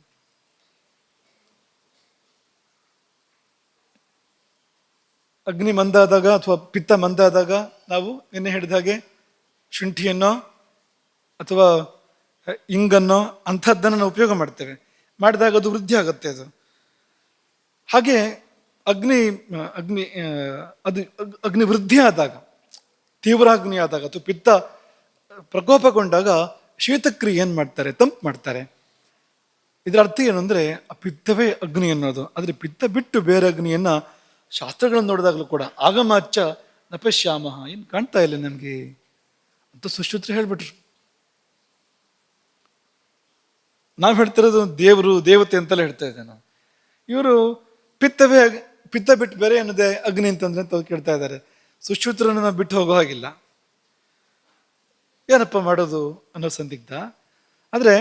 ಅಗ್ನಿ ಮಂದಾದಾಗ ಅಥವಾ ಪಿತ್ತ ಮಂದಾದಾಗ ನಾವು ನಿನ್ನೆ ಹೇಳಿದ ಹಾಗೆ ಶುಂಠಿಯನ್ನೋ ಅಥವಾ ಇಂಗನ್ನೋ ಅಂಥದ್ದನ್ನು ನಾವು ಉಪಯೋಗ ಮಾಡ್ತೇವೆ. ಮಾಡಿದಾಗ ಅದು ವೃದ್ಧಿ ಆಗುತ್ತೆ ಅದು. ಹಾಗೆ ಅಗ್ನಿ ವೃದ್ಧಿ ಆದಾಗ, ತೀವ್ರಾಗ್ನಿ ಆದಾಗ ಅಥವಾ ಪಿತ್ತ ಪ್ರಕೋಪಗೊಂಡಾಗ ಶೀತಕ್ರಿಯೆ ಏನು ಮಾಡ್ತಾರೆ, ತಂಪು ಮಾಡ್ತಾರೆ. ಇದರ ಅರ್ಥ ಏನು ಅಂದರೆ ಆ ಪಿತ್ತವೇ ಅಗ್ನಿ ಅನ್ನೋದು. ಆದರೆ ಪಿತ್ತ ಬಿಟ್ಟು ಬೇರೆ ಅಗ್ನಿಯನ್ನ ಶಾಸ್ತ್ರಗಳನ್ನು ನೋಡಿದಾಗಲೂ ಕೂಡ ಆಗಮಾಚ್ಚ ನಪಶ್ಯಾಮ, ಏನು ಕಾಣ್ತಾ ಇಲ್ಲ ನಮಗೆ ಅಂತ ಸುಶ್ರುತರು ಹೇಳ್ಬಿಟ್ರು. ನಾವು ಹೇಳ್ತಿರೋದು ದೇವರು ದೇವತೆ ಅಂತೆಲ್ಲ ಹೇಳ್ತಾ ಇದ್ದೆ ನಾವು. ಇವರು ಪಿತ್ತ ಬಿಟ್ಟು ಬೇರೆ ಅನ್ನೋದೇ ಅಗ್ನಿ ಅಂತಂದ್ರೆ ಅಂತ ಕೇಳ್ತಾ ಇದ್ದಾರೆ. ಸುಶ್ರುತರನ್ನು ನಾವು ಬಿಟ್ಟು ಹೋಗೋ ಹಾಗಿಲ್ಲ. ಏನಪ್ಪ ಮಾಡೋದು ಅನ್ನೋ ಸಂದಿಗ್ಧ. ಆದರೆ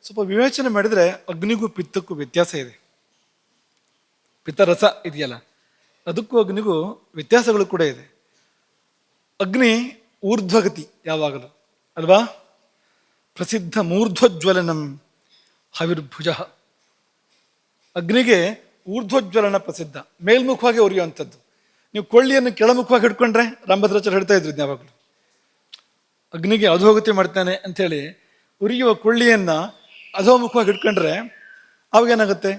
ಸ್ವಲ್ಪ ವಿವೇಚನೆ ಮಾಡಿದರೆ ಅಗ್ನಿಗೂ ಪಿತ್ತಕ್ಕೂ ವ್ಯತ್ಯಾಸ ಇದೆ. ಪಿತ್ತರಸ ಇದೆಯಲ್ಲ, ಅದಕ್ಕೂ ಅಗ್ನಿಗೂ ವ್ಯತ್ಯಾಸಗಳು ಕೂಡ ಇದೆ. ಅಗ್ನಿ ಊರ್ಧ್ವಗತಿ ಯಾವಾಗಲೂ ಅಲ್ವಾ? ಪ್ರಸಿದ್ಧ ಮೂರ್ಧ್ವಜ್ವಲನಂ ಹವಿರ್ಭುಜ. ಅಗ್ನಿಗೆ ಊರ್ಧ್ವಜ್ವಲನ ಪ್ರಸಿದ್ಧ, ಮೇಲ್ಮುಖವಾಗಿ ಉರಿಯುವಂಥದ್ದು. ನೀವು ಕೊಳ್ಳಿಯನ್ನು ಕೆಳಮುಖವಾಗಿ ಹಿಡ್ಕೊಂಡ್ರೆ ರಾಮಭದ್ರಾಚಾರ್ಯ ಹೇಳ್ತಾ ಇದ್ರು ಯಾವಾಗಲೂ, ಅಗ್ನಿಗೆ ಅಧೋಗತಿ ಮಾಡ್ತಾನೆ ಅಂಥೇಳಿ ಉರಿಯುವ ಕೊಳ್ಳಿಯನ್ನ ಅಧೋಮುಖವಾಗಿ ಹಿಡ್ಕೊಂಡ್ರೆ ಅವಾಗ ಏನಾಗುತ್ತೆ?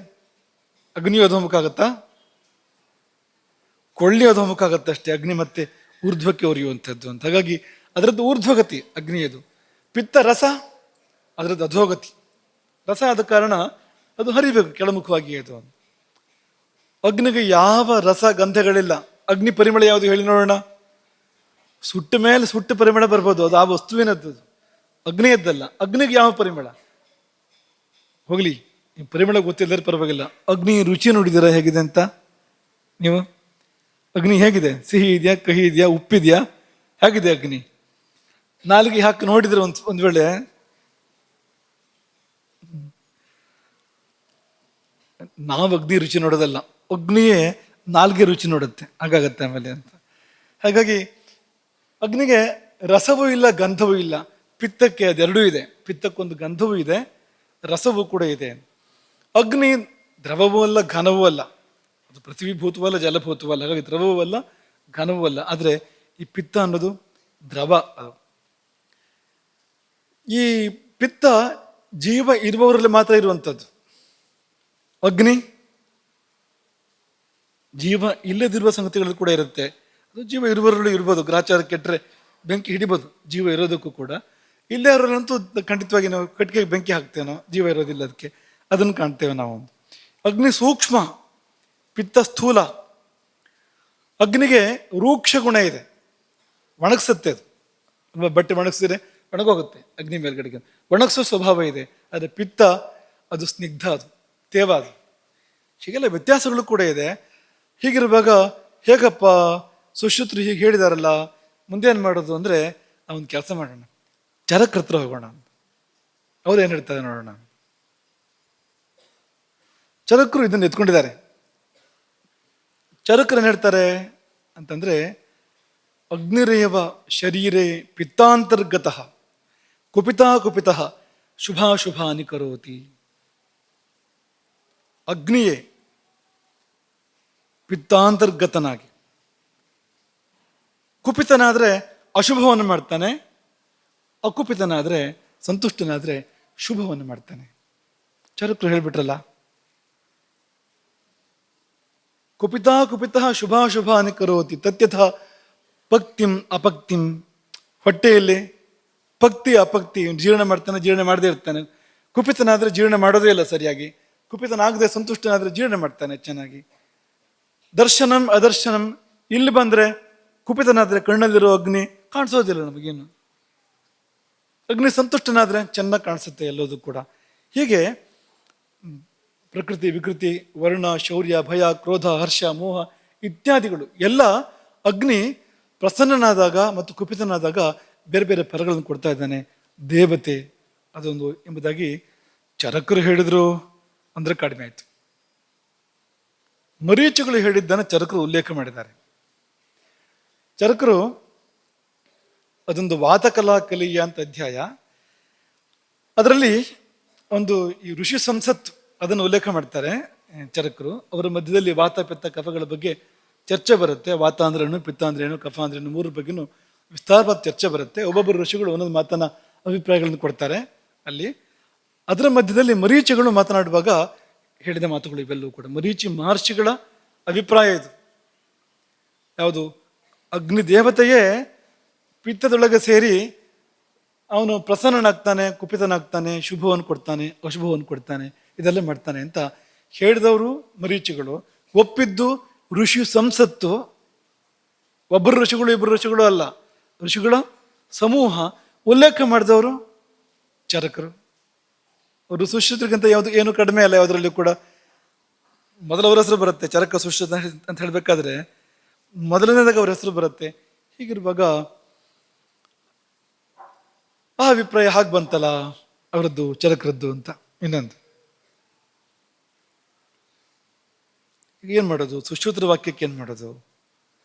ಅಗ್ನಿಯು ಅಧೋಮುಖ ಆಗುತ್ತಾ? ಕೊಳ್ಳಿ ಅಧೋಮುಖ ಆಗುತ್ತೆ ಅಷ್ಟೇ, ಅಗ್ನಿ ಮತ್ತೆ ಊರ್ಧ್ವಕ್ಕೆ ಉರಿಯುವಂಥದ್ದು ಅಂತ. ಹಾಗಾಗಿ ಅದರದ್ದು ಊರ್ಧ್ವಗತಿ ಅಗ್ನಿಯದು. ಪಿತ್ತ ರಸ ಅದರದ್ದು ಅಧೋಗತಿ. ರಸ ಆದ ಕಾರಣ ಅದು ಹರಿಬೇಕು ಕೆಳಮುಖವಾಗಿ ಅದು. ಅಗ್ನಿಗೆ ಯಾವ ರಸ ಗಂಧಗಳಿಲ್ಲ. ಅಗ್ನಿ ಪರಿಮಳ ಯಾವುದು ಹೇಳಿ ನೋಡೋಣ? ಸುಟ್ಟ ಮೇಲೆ ಸುಟ್ಟು ಪರಿಮಳ ಬರ್ಬೋದು, ಅದು ಆ ವಸ್ತುವಿನದ್ದು, ಅಗ್ನಿಯದ್ದಲ್ಲ. ಅಗ್ನಿಗೆ ಯಾವ ಪರಿಮಳ? ಹೋಗ್ಲಿ, ಈ ಪರಿಮಳ ಗೊತ್ತಿಲ್ಲದ್ರೆ ಪರವಾಗಿಲ್ಲ. ಅಗ್ನಿ ರುಚಿ ನೋಡಿದ್ದೀರಾ ಹೇಗಿದೆ ಅಂತ ನೀವು? ಅಗ್ನಿ ಹೇಗಿದೆ? ಸಿಹಿ ಇದೆಯಾ, ಕಹಿ ಇದೆಯಾ, ಉಪ್ಪಿದೆಯಾ? ಹೇಗಿದೆ ಅಗ್ನಿ? ನಾಲಿಗೆ ಹಾಕಿ ನೋಡಿದ್ರೆ ಒಂದ್ ವೇಳೆ ನಾವು ಅಗ್ನಿ ರುಚಿ ನೋಡೋದಲ್ಲ, ಅಗ್ನಿಯೇ ನಾಲ್ಗೆ ರುಚಿ ನೋಡುತ್ತೆ, ಹಾಗಾಗತ್ತೆ ಆಮೇಲೆ ಅಂತ. ಹಾಗಾಗಿ ಅಗ್ನಿಗೆ ರಸವೂ ಇಲ್ಲ, ಗಂಧವೂ ಇಲ್ಲ. ಪಿತ್ತಕ್ಕೆ ಅದೆರಡೂ ಇದೆ. ಪಿತ್ತಕ್ಕೊಂದು ಗಂಧವೂ ಇದೆ, ರಸವೂ ಕೂಡ ಇದೆ. ಅಗ್ನಿ ದ್ರವವೂ ಅಲ್ಲ, ಘನವೂ ಅಲ್ಲ. ಅದು ಪೃಥ್ವೀಭೂತವೂ ಅಲ್ಲ, ಜಲಭೂತವೂ ಅಲ್ಲ. ಹಾಗಾಗಿ ದ್ರವವೂ ಅಲ್ಲ, ಘನವೂ ಅಲ್ಲ. ಆದರೆ ಈ ಪಿತ್ತ ಅನ್ನೋದು ದ್ರವ. ಅದು ಈ ಪಿತ್ತ ಜೀವ ಇರುವವರಲ್ಲಿ ಮಾತ್ರ ಇರುವಂಥದ್ದು. ಅಗ್ನಿ ಜೀವ ಇಲ್ಲದಿರುವ ಸಂಗತಿಗಳು ಕೂಡ ಇರುತ್ತೆ. ಅದು ಜೀವ ಇರುವವರಲ್ಲೂ ಇರ್ಬೋದು. ಗ್ರಾಚಾರ ಕೆಟ್ಟರೆ ಬೆಂಕಿ ಹಿಡಿಬೋದು ಜೀವ ಇರೋದಕ್ಕೂ ಕೂಡ. ಇಲ್ಲೇ ಇರೋರಂತೂ ಖಂಡಿತವಾಗಿ ನಾವು ಕಟ್ಟಿಗೆ ಬೆಂಕಿ ಹಾಕ್ತೇನೋ, ಜೀವ ಇರೋದಿಲ್ಲ ಅದಕ್ಕೆ, ಅದನ್ನು ಕಾಣ್ತೇವೆ ನಾವು. ಅಗ್ನಿ ಸೂಕ್ಷ್ಮ, ಪಿತ್ತ ಸ್ಥೂಲ. ಅಗ್ನಿಗೆ ರೂಕ್ಷ ಗುಣ ಇದೆ, ಒಣಗಿಸುತ್ತೆ. ಅದು ಬಟ್ಟೆ ಒಣಗಿಸಿದ್ರೆ ಒಣಗೋಗುತ್ತೆ ಅಗ್ನಿ ಮೇಲ್ಗಡೆಗೆ, ಒಣಗಿಸೋ ಸ್ವಭಾವ ಇದೆ. ಆದರೆ ಪಿತ್ತ ಅದು ಸ್ನಿಗ್ಧ, ಅದು ತೇವ. ಅದು ಹೀಗೆಲ್ಲ ವ್ಯತ್ಯಾಸಗಳು ಕೂಡ ಇದೆ. ಹೀಗಿರುವಾಗ ಹೇಗಪ್ಪ ಸುಶ್ರುತರು ಹೀಗೆ ಹೇಳಿದಾರಲ್ಲ, ಮುಂದೇನು ಮಾಡೋದು ಅಂದರೆ ನಾವೊಂದು ಕೆಲಸ ಮಾಡೋಣ, ಚರಕರ ಹತ್ರ ಹೋಗೋಣ. ಅವ್ರು ಏನು ಹೇಳ್ತಾರೆ ನೋಡೋಣ. ಚರಕರು ಇದನ್ನು ಎತ್ಕೊಂಡಿದ್ದಾರೆ. ಚರಕರು ಏನು ಹೇಳ್ತಾರೆ ಅಂತಂದ್ರೆ, ಅಗ್ನಿರೇವ ಶರೀರೇ ಪಿತ್ತಾಂತರ್ಗತಃ ಕುಪಿತಾ ಶುಭಾಶುಭಾನಿ ಕರೋತಿ. ಅಗ್ನಿಯೇ ಪಿತ್ತಾಂತರ್ಗತನಾಗಿ ಕುಪಿತನಾದ್ರೆ ಅಶುಭವನ್ನು ಮಾಡ್ತಾನೆ, ಅಕುಪಿತನಾದ್ರೆ ಸಂತುಷ್ಟನಾದ್ರೆ ಶುಭವನ್ನು ಮಾಡ್ತಾನೆ. ಚರಕರು ಹೇಳ್ಬಿಟ್ರಲ್ಲ, ಕುಪಿತಾ ಶುಭಾಶುಭಾನಿ ಕರೋತಿ ತತ್ಯಥ ಪಕ್ತಿಂ ಅಪಕ್ತಿಂ. ಹೊಟ್ಟೆಯಲ್ಲಿ ಪಕ್ತಿ ಅಪಕ್ತಿ, ಜೀರ್ಣ ಮಾಡ್ತಾನೆ, ಜೀರ್ಣ ಮಾಡದೇ ಇರ್ತಾನೆ. ಕುಪಿತನಾದ್ರೆ ಜೀರ್ಣ ಮಾಡೋದೇ ಇಲ್ಲ ಸರಿಯಾಗಿ, ಕುಪಿತನಾಗದೆ ಸಂತುಷ್ಟನಾದ್ರೆ ಜೀರ್ಣ ಮಾಡ್ತಾನೆ ಚೆನ್ನಾಗಿ. ದರ್ಶನಂ ಅದರ್ಶನಂ, ಇಲ್ಲಿ ಬಂದ್ರೆ ಕುಪಿತನಾದ್ರೆ ಕಣ್ಣಲ್ಲಿರೋ ಅಗ್ನಿ ಕಾಣಿಸೋದಿಲ್ಲ ನಮಗೇನು. ಅಗ್ನಿ ಸಂತುಷ್ಟನಾದ್ರೆ ಚೆನ್ನಾಗಿ ಕಾಣಿಸುತ್ತೆ ಎಲ್ಲೋದು ಕೂಡ. ಹೀಗೆ ಪ್ರಕೃತಿ ವಿಕೃತಿ, ವರ್ಣ ಶೌರ್ಯ, ಭಯ, ಕ್ರೋಧ, ಹರ್ಷ, ಮೋಹ ಇತ್ಯಾದಿಗಳು ಎಲ್ಲ ಅಗ್ನಿ ಪ್ರಸನ್ನನಾದಾಗ ಮತ್ತು ಕುಪಿತನಾದಾಗ ಬೇರೆ ಬೇರೆ ಫಲಗಳನ್ನು ಕೊಡ್ತಾ ಇದ್ದಾನೆ. ದೇವತೆ ಅದೊಂದು ಎಂಬುದಾಗಿ ಚರಕರು ಹೇಳಿದ್ರು ಅಂದ್ರೆ ಕಡಿಮೆ ಆಯ್ತು. ಮರೀಚಿಗಳು ಹೇಳಿದ್ದನ್ನು ಚರಕರು ಉಲ್ಲೇಖ ಮಾಡಿದ್ದಾರೆ. ಚರಕರು ಅದೊಂದು ವಾತಕಲಾ ಕಲಿಯ ಅಂತ ಅಧ್ಯಾಯ, ಅದರಲ್ಲಿ ಒಂದು ಈ ಋಷಿ ಸಂಸತ್ ಅದನ್ನು ಉಲ್ಲೇಖ ಮಾಡ್ತಾರೆ ಚರಕರು. ಅವರ ಮಧ್ಯದಲ್ಲಿ ವಾತ ಪಿತ್ತ ಕಫಗಳ ಬಗ್ಗೆ ಚರ್ಚೆ ಬರುತ್ತೆ. ವಾತ ಅಂದ್ರೇನು, ಪಿತ್ತ ಅಂದ್ರೇನು, ಕಫ ಅಂದ್ರೇನು, ಮೂರ ಬಗ್ಗೆನೂ ವಿಸ್ತಾರವಾದ ಚರ್ಚೆ ಬರುತ್ತೆ. ಒಬ್ಬೊಬ್ಬರು ಋಷಿಗಳು ಒಂದೊಂದು ಮಾತನ್ನ ಅಭಿಪ್ರಾಯಗಳನ್ನು ಕೊಡ್ತಾರೆ ಅಲ್ಲಿ. ಅದರ ಮಧ್ಯದಲ್ಲಿ ಮರೀಚಿಗಳು ಮಾತನಾಡುವಾಗ ಹೇಳಿದ ಮಾತುಗಳು ಇವೆಲ್ಲವೂ ಕೂಡ ಮರೀಚಿ ಮಹರ್ಷಿಗಳ ಅಭಿಪ್ರಾಯ ಇದು. ಯಾವುದು? ಅಗ್ನಿ ದೇವತೆಯೇ ಪಿತ್ತದೊಳಗೆ ಸೇರಿ ಅವನು ಪ್ರಸನ್ನನಾಗ್ತಾನೆ, ಕುಪಿತನಾಗ್ತಾನೆ, ಶುಭವನ್ನು ಕೊಡ್ತಾನೆ, ಅಶುಭವನ್ನು ಕೊಡ್ತಾನೆ, ಇದೆಲ್ಲ ಮಾಡ್ತಾನೆ ಅಂತ ಹೇಳಿದವರು ಮರೀಚಿಗಳು. ಒಪ್ಪಿದ್ದು ಋಷಿ ಸಂಸತ್ತು. ಒಬ್ಬರು ಋಷಿಗಳು ಇಬ್ಬರು ಋಷಿಗಳು ಅಲ್ಲ, ಋಷಿಗಳ ಸಮೂಹ. ಉಲ್ಲೇಖ ಮಾಡಿದವರು ಚರಕರು. ಅವರು ಸುಶ್ರುತರಿಗಿಂತ ಯಾವುದು ಏನು ಕಡಿಮೆ ಅಲ್ಲ ಯಾವುದರಲ್ಲಿ ಕೂಡ. ಮೊದಲವರ ಹೆಸರು ಬರುತ್ತೆ, ಚರಕ ಸುಶ್ರುತ ಅಂತ ಹೇಳ್ಬೇಕಾದ್ರೆ ಮೊದಲನೇದಾಗ ಅವ್ರ ಹೆಸರು ಬರುತ್ತೆ. ಹೀಗಿರುವಾಗ ಆ ಅಭಿಪ್ರಾಯ ಹಾಗೆ ಬಂತಲ್ಲ ಅವರದ್ದು, ಚರಕರದ್ದು ಅಂತ. ಇನ್ನೊಂದು ಈಗ ಏನು ಮಾಡೋದು? ಸುಶ್ರುತರ ವಾಕ್ಯಕ್ಕೆ ಏನು ಮಾಡೋದು?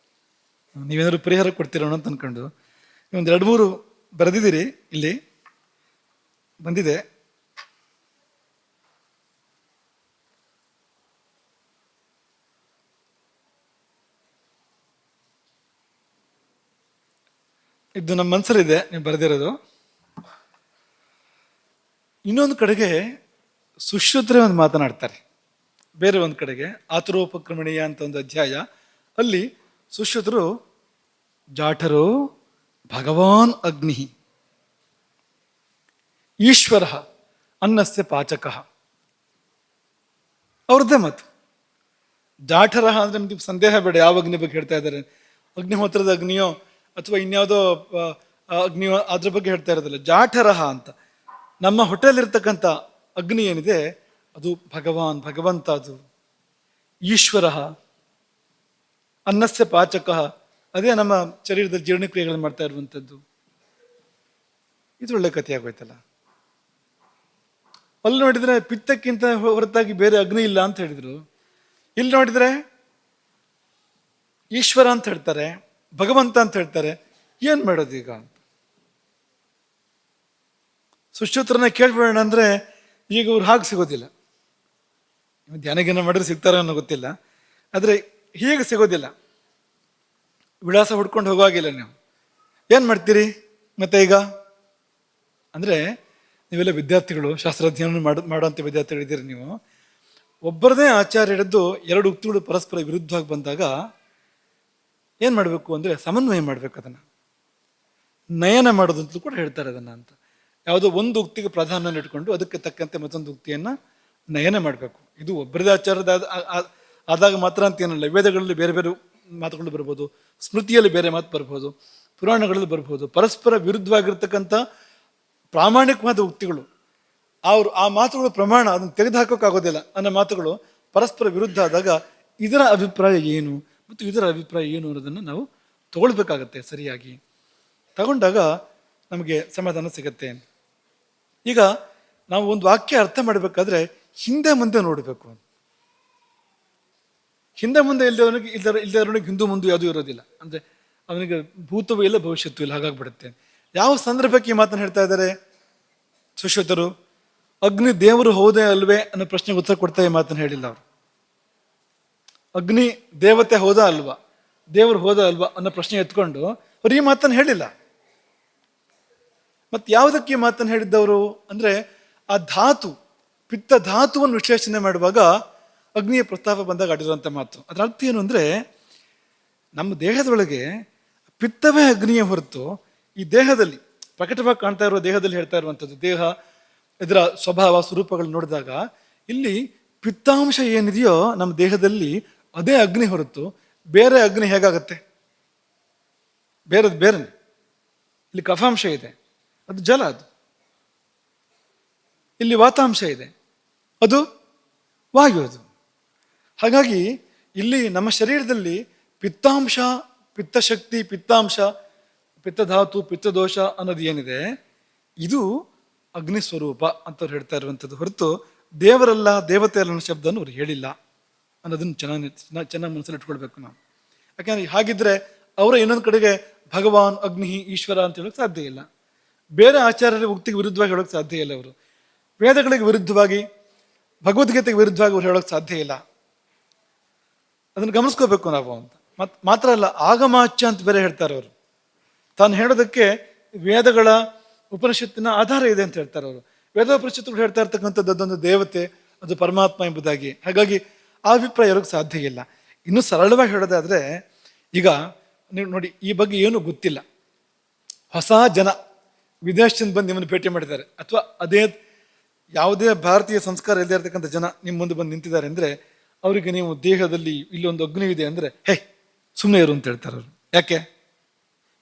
ನೀವೇನಾದ್ರು ಪರಿಹಾರ ಕೊಡ್ತೀರೋಣ ಅಂತ ಅನ್ಕೊಂಡು ಒಂದು 2-3 ಬರೆದಿದ್ದೀರಿ, ಇಲ್ಲಿ ಬಂದಿದೆ. ಇದು ನಮ್ಮ ಮನಸ್ಸಲ್ಲಿದೆ, ನೀವು ಬರೆದಿರೋದು. ಇನ್ನೊಂದು ಕಡೆಗೆ ಸುಶ್ರುತರೇ ಒಂದು ಮಾತನಾಡ್ತಾರೆ, ಬೇರೆ ಒಂದು ಕಡೆಗೆ ಆತುರೋಪಕ್ರಮಣೀಯ ಅಂತ ಒಂದು ಅಧ್ಯಾಯ, ಅಲ್ಲಿ ಸುಶ್ರುತರು ಜಾಠರೋ ಭಗವಾನ್ ಅಗ್ನಿ ಈಶ್ವರ ಅನ್ನಸ್ಯ ಪಾಚಕ, ಅವ್ರದ್ದೇ ಮಾತು. ಜಾಠರ ಅಂದ್ರೆ ನಿಮ್ಗೆ ಸಂದೇಹ ಬೇಡ, ಯಾವ ಅಗ್ನಿ ಬಗ್ಗೆ ಹೇಳ್ತಾ ಇದ್ದಾರೆ, ಅಗ್ನಿಹೋತ್ರದ ಅಗ್ನಿಯೋ ಅಥವಾ ಇನ್ಯಾವುದೋ ಅಗ್ನಿಯೋ ಅದ್ರ ಬಗ್ಗೆ ಹೇಳ್ತಾ ಇರೋದಿಲ್ಲ. ಜಾಠರಹ ಅಂತ ನಮ್ಮ ಹೊಟ್ಟೆಯಲ್ಲಿರ್ತಕ್ಕಂಥ ಅಗ್ನಿ ಏನಿದೆ ಅದು ಭಗವಾನ್, ಭಗವಂತ, ಅದು ಈಶ್ವರ. ಅನ್ನಸ್ಯ ಪಾಚಕ, ಅದೇ ನಮ್ಮ ಶರೀರದ ಜೀರ್ಣಕ್ರಿಯೆಗಳನ್ನು ಮಾಡ್ತಾ ಇರುವಂಥದ್ದು. ಇದು ಒಳ್ಳೆ ಕಥೆ ಆಗೋಯ್ತಲ್ಲ. ಅಲ್ಲಿ ನೋಡಿದ್ರೆ ಪಿತ್ತಕ್ಕಿಂತ ಹೊರತಾಗಿ ಬೇರೆ ಅಗ್ನಿ ಇಲ್ಲ ಅಂತ ಹೇಳಿದ್ರು, ಇಲ್ಲಿ ನೋಡಿದ್ರೆ ಈಶ್ವರ ಅಂತ ಹೇಳ್ತಾರೆ, ಭಗವಂತ ಅಂತ ಹೇಳ್ತಾರೆ. ಏನ್ ಮಾಡೋದು ಈಗ ಅಂತ ಸುಶ್ರುತರನ್ನ ಕೇಳ್ಬೇಡ ಅಂದ್ರೆ ಈಗ ಇವ್ರು ಹಾಗೆ ಸಿಗೋದಿಲ್ಲ. ಧ್ಯಾನಗಿನ ಮಾಡಿದ್ರೆ ಸಿಗ್ತಾರ ಅನ್ನೋ ಗೊತ್ತಿಲ್ಲ, ಆದ್ರೆ ಹೀಗೆ ಸಿಗೋದಿಲ್ಲ. ವಿಳಾಸ ಹುಡ್ಕೊಂಡು ಹೋಗುವಾಗಿಲ್ಲ. ನೀವು ಏನ್ ಮಾಡ್ತೀರಿ ಮತ್ತೆ ಈಗ ಅಂದ್ರೆ, ನೀವೆಲ್ಲ ವಿದ್ಯಾರ್ಥಿಗಳು, ಶಾಸ್ತ್ರಾಧ್ಯಯನ ಮಾಡುವಂಥ ವಿದ್ಯಾರ್ಥಿಗಳಿದ್ದೀರಿ. ನೀವು ಒಬ್ಬರದೇ ಆಚಾರ್ಯ ಹಿಡಿದು 2 ಉಕ್ತಿಗಳು ಪರಸ್ಪರ ವಿರುದ್ಧವಾಗಿ ಬಂದಾಗ ಏನ್ ಮಾಡಬೇಕು ಅಂದ್ರೆ ಸಮನ್ವಯ ಮಾಡ್ಬೇಕು, ಅದನ್ನ ನಯನ ಮಾಡೋದು ಅಂತಲೂ ಕೂಡ ಹೇಳ್ತಾರೆ ಅದನ್ನ ಅಂತ. ಯಾವುದೋ ಒಂದು ಉಕ್ತಿಗೆ ಪ್ರಾಧಾನ್ಯ ಇಟ್ಕೊಂಡು ಅದಕ್ಕೆ ತಕ್ಕಂತೆ ಮತ್ತೊಂದು ಉಕ್ತಿಯನ್ನ ನಯನ ಮಾಡಬೇಕು. ಇದು ಒಬ್ಬರದೇ ಆಚಾರದ ಆದಾಗ ಮಾತ್ರ ಅಂತ ಏನಲ್ಲ. ವೇದಗಳಲ್ಲಿ ಬೇರೆ ಬೇರೆ ಮಾತುಗಳು ಬರ್ಬೋದು, ಸ್ಮೃತಿಯಲ್ಲಿ ಬೇರೆ ಮಾತು ಬರ್ಬೋದು, ಪುರಾಣಗಳಲ್ಲಿ ಬರ್ಬೋದು. ಪರಸ್ಪರ ವಿರುದ್ಧವಾಗಿರ್ತಕ್ಕಂಥ ಪ್ರಾಮಾಣಿಕವಾದ ಉಕ್ತಿಗಳು, ಅವರು ಆ ಮಾತುಗಳು ಪ್ರಮಾಣ ಅದನ್ನು ತೆಗೆದುಹಾಕೋಕ್ಕಾಗೋದಿಲ್ಲ ಅನ್ನೋ ಮಾತುಗಳು ಪರಸ್ಪರ ವಿರುದ್ಧ ಆದಾಗ ಇದರ ಅಭಿಪ್ರಾಯ ಏನು ಮತ್ತು ಇದರ ಅಭಿಪ್ರಾಯ ಏನು ಅನ್ನೋದನ್ನು ನಾವು ತಗೊಳ್ಬೇಕಾಗತ್ತೆ. ಸರಿಯಾಗಿ ತಗೊಂಡಾಗ ನಮಗೆ ಸಮಾಧಾನ ಸಿಗತ್ತೆ. ಈಗ ನಾವು ಒಂದು ವಾಕ್ಯ ಅರ್ಥ ಮಾಡಬೇಕಾದ್ರೆ ಹಿಂದೆ ಮುಂದೆ ನೋಡಬೇಕು. ಹಿಂದೆ ಮುಂದೆ ಇಲ್ಲದವನಿಗೆ ಹಿಂದೂ ಮುಂದೆ ಯಾವುದೂ ಇರೋದಿಲ್ಲ. ಅಂದ್ರೆ ಅವನಿಗೆ ಭೂತವೂ ಇಲ್ಲ, ಭವಿಷ್ಯತ್ತೂ ಇಲ್ಲ, ಹಾಗಾಗ್ಬಿಡುತ್ತೆ. ಯಾವ ಸಂದರ್ಭಕ್ಕೆ ಈ ಮಾತನ್ನು ಹೇಳ್ತಾ ಇದ್ದಾರೆ ಸುಶ್ರುತರು? ಅಗ್ನಿ ದೇವರು ಹೌದೇ ಅಲ್ವೇ ಅನ್ನೋ ಪ್ರಶ್ನೆಗೆ ಉತ್ತರ ಕೊಡ್ತಾ ಈ ಮಾತನ್ನು ಹೇಳಿಲ್ಲ ಅವರು. ಅಗ್ನಿ ದೇವತೆ ಹೌದಾ ಅಲ್ವಾ, ದೇವರು ಹೋದ ಅಲ್ವಾ ಅನ್ನೋ ಪ್ರಶ್ನೆ ಎತ್ಕೊಂಡು ಅವ್ರು ಈ ಮಾತನ್ನು ಹೇಳಿಲ್ಲ. ಮತ್ತೆ ಯಾವುದಕ್ಕೆ ಈ ಮಾತನ್ನು ಹೇಳಿದ್ದವರು ಅಂದ್ರೆ, ಆ ಧಾತು, ಪಿತ್ತ ಧಾತುವನ್ನು ವಿಶ್ಲೇಷಣೆ ಮಾಡುವಾಗ ಅಗ್ನಿಯ ಪ್ರಸ್ತಾಪ ಬಂದಾಗ ಆಡಿರುವಂಥ ಮಾತು. ಅದರ ಅರ್ಥ ಏನು ಅಂದ್ರೆ, ನಮ್ಮ ದೇಹದೊಳಗೆ ಪಿತ್ತವೇ ಅಗ್ನಿಯ ಹೊರತು ಈ ದೇಹದಲ್ಲಿ ಪ್ರಕಟವಾಗಿ ಕಾಣ್ತಾ ಇರುವ ದೇಹದಲ್ಲಿ ಹೇಳ್ತಾ ಇರುವಂಥದ್ದು, ದೇಹ ಇದರ ಸ್ವಭಾವ ಸ್ವರೂಪಗಳು ನೋಡಿದಾಗ ಇಲ್ಲಿ ಪಿತ್ತಾಂಶ ಏನಿದೆಯೋ ನಮ್ಮ ದೇಹದಲ್ಲಿ ಅದೇ ಅಗ್ನಿ ಹೊರತು ಬೇರೆ ಅಗ್ನಿ ಹೇಗಾಗತ್ತೆ? ಬೇರೆ ಇಲ್ಲಿ ಕಫಾಂಶ ಇದೆ, ಅದು ಜಲ. ಅದು ಇಲ್ಲಿ ವಾತಾಂಶ ಇದೆ, ಅದು ವಾಯು. ಅದು ಹಾಗಾಗಿ ಇಲ್ಲಿ ನಮ್ಮ ಶರೀರದಲ್ಲಿ ಪಿತ್ತಾಂಶ, ಪಿತ್ತಶಕ್ತಿ, ಪಿತ್ತಾಂಶ, ಪಿತ್ತಧಾತು, ಪಿತ್ತದೋಷ ಅನ್ನೋದು ಏನಿದೆ ಇದು ಅಗ್ನಿ ಸ್ವರೂಪ ಅಂತವ್ರು ಹೇಳ್ತಾ ಇರುವಂಥದ್ದು ಹೊರತು ದೇವರಲ್ಲ, ದೇವತೆ ಅಲ್ಲ ಅನ್ನೋ ಶಬ್ದವನ್ನು ಅವ್ರು ಹೇಳಿಲ್ಲ ಅನ್ನೋದನ್ನು ಚೆನ್ನಾಗಿ ಮನಸ್ಸಲ್ಲಿ ಇಟ್ಕೊಳ್ಬೇಕು ನಾವು. ಯಾಕಂದ್ರೆ ಹಾಗಿದ್ರೆ ಅವರ ಇನ್ನೊಂದು ಕಡೆಗೆ ಭಗವಾನ್, ಅಗ್ನಿ, ಈಶ್ವರ ಅಂತ ಹೇಳೋಕೆ ಸಾಧ್ಯ ಇಲ್ಲ. ಬೇರೆ ಆಚಾರ್ಯರ ಉಕ್ತಿಗೆ ವಿರುದ್ಧವಾಗಿ ಹೇಳೋಕೆ ಸಾಧ್ಯ ಇಲ್ಲ. ಅವರು ವೇದಗಳಿಗೆ ವಿರುದ್ಧವಾಗಿ, ಭಗವದ್ಗೀತೆಗೆ ವಿರುದ್ಧವಾಗಿ ಅವ್ರು ಹೇಳೋಕೆ ಸಾಧ್ಯ ಇಲ್ಲ. ಅದನ್ನು ಗಮನಿಸ್ಕೋಬೇಕು ನಾವು ಅಂತ. ಮಾತ್ರ ಅಲ್ಲ, ಆಗಮಾಚ್ಯ ಅಂತ ಬೇರೆ ಹೇಳ್ತಾರೆ ಅವರು. ತಾನು ಹೇಳೋದಕ್ಕೆ ವೇದಗಳ, ಉಪನಿಷತ್ತಿನ ಆಧಾರ ಇದೆ ಅಂತ ಹೇಳ್ತಾರೆ ಅವರು. ವೇದೋಪನಿಷತ್ತುಗಳು ಹೇಳ್ತಾ ಇರ್ತಕ್ಕಂಥದ್ದು ಅದೊಂದು ದೇವತೆ, ಅದು ಪರಮಾತ್ಮ ಎಂಬುದಾಗಿ. ಹಾಗಾಗಿ ಆ ಅಭಿಪ್ರಾಯ ಇರೋಕ್ಕೆ ಸಾಧ್ಯ ಇಲ್ಲ. ಇನ್ನು ಸರಳವಾಗಿ ಹೇಳೋದಾದ್ರೆ, ಈಗ ನೀವು ನೋಡಿ, ಈ ಬಗ್ಗೆ ಏನೂ ಗೊತ್ತಿಲ್ಲ, ಹೊಸ ಜನ ವಿದೇಶದಿಂದ ಬಂದು ನಿಮ್ಮನ್ನು ಭೇಟಿ ಮಾಡಿದ್ದಾರೆ, ಅಥವಾ ಅದೇ ಯಾವುದೇ ಭಾರತೀಯ ಸಂಸ್ಕಾರ ಇಲ್ಲದೆ ಇರತಕ್ಕಂಥ ಜನ ನಿಮ್ಮ ಮುಂದೆ ಬಂದು ನಿಂತಿದ್ದಾರೆ ಅಂದರೆ, ಅವರಿಗೆ ನೀವು ದೇಹದಲ್ಲಿ ಇಲ್ಲೊಂದು ಅಗ್ನಿ ಇದೆ ಅಂದರೆ ಹೇ ಸುಮ್ಮನೆ ಇರು ಅಂತ ಹೇಳ್ತಾರೆ ಅವರು. ಯಾಕೆ?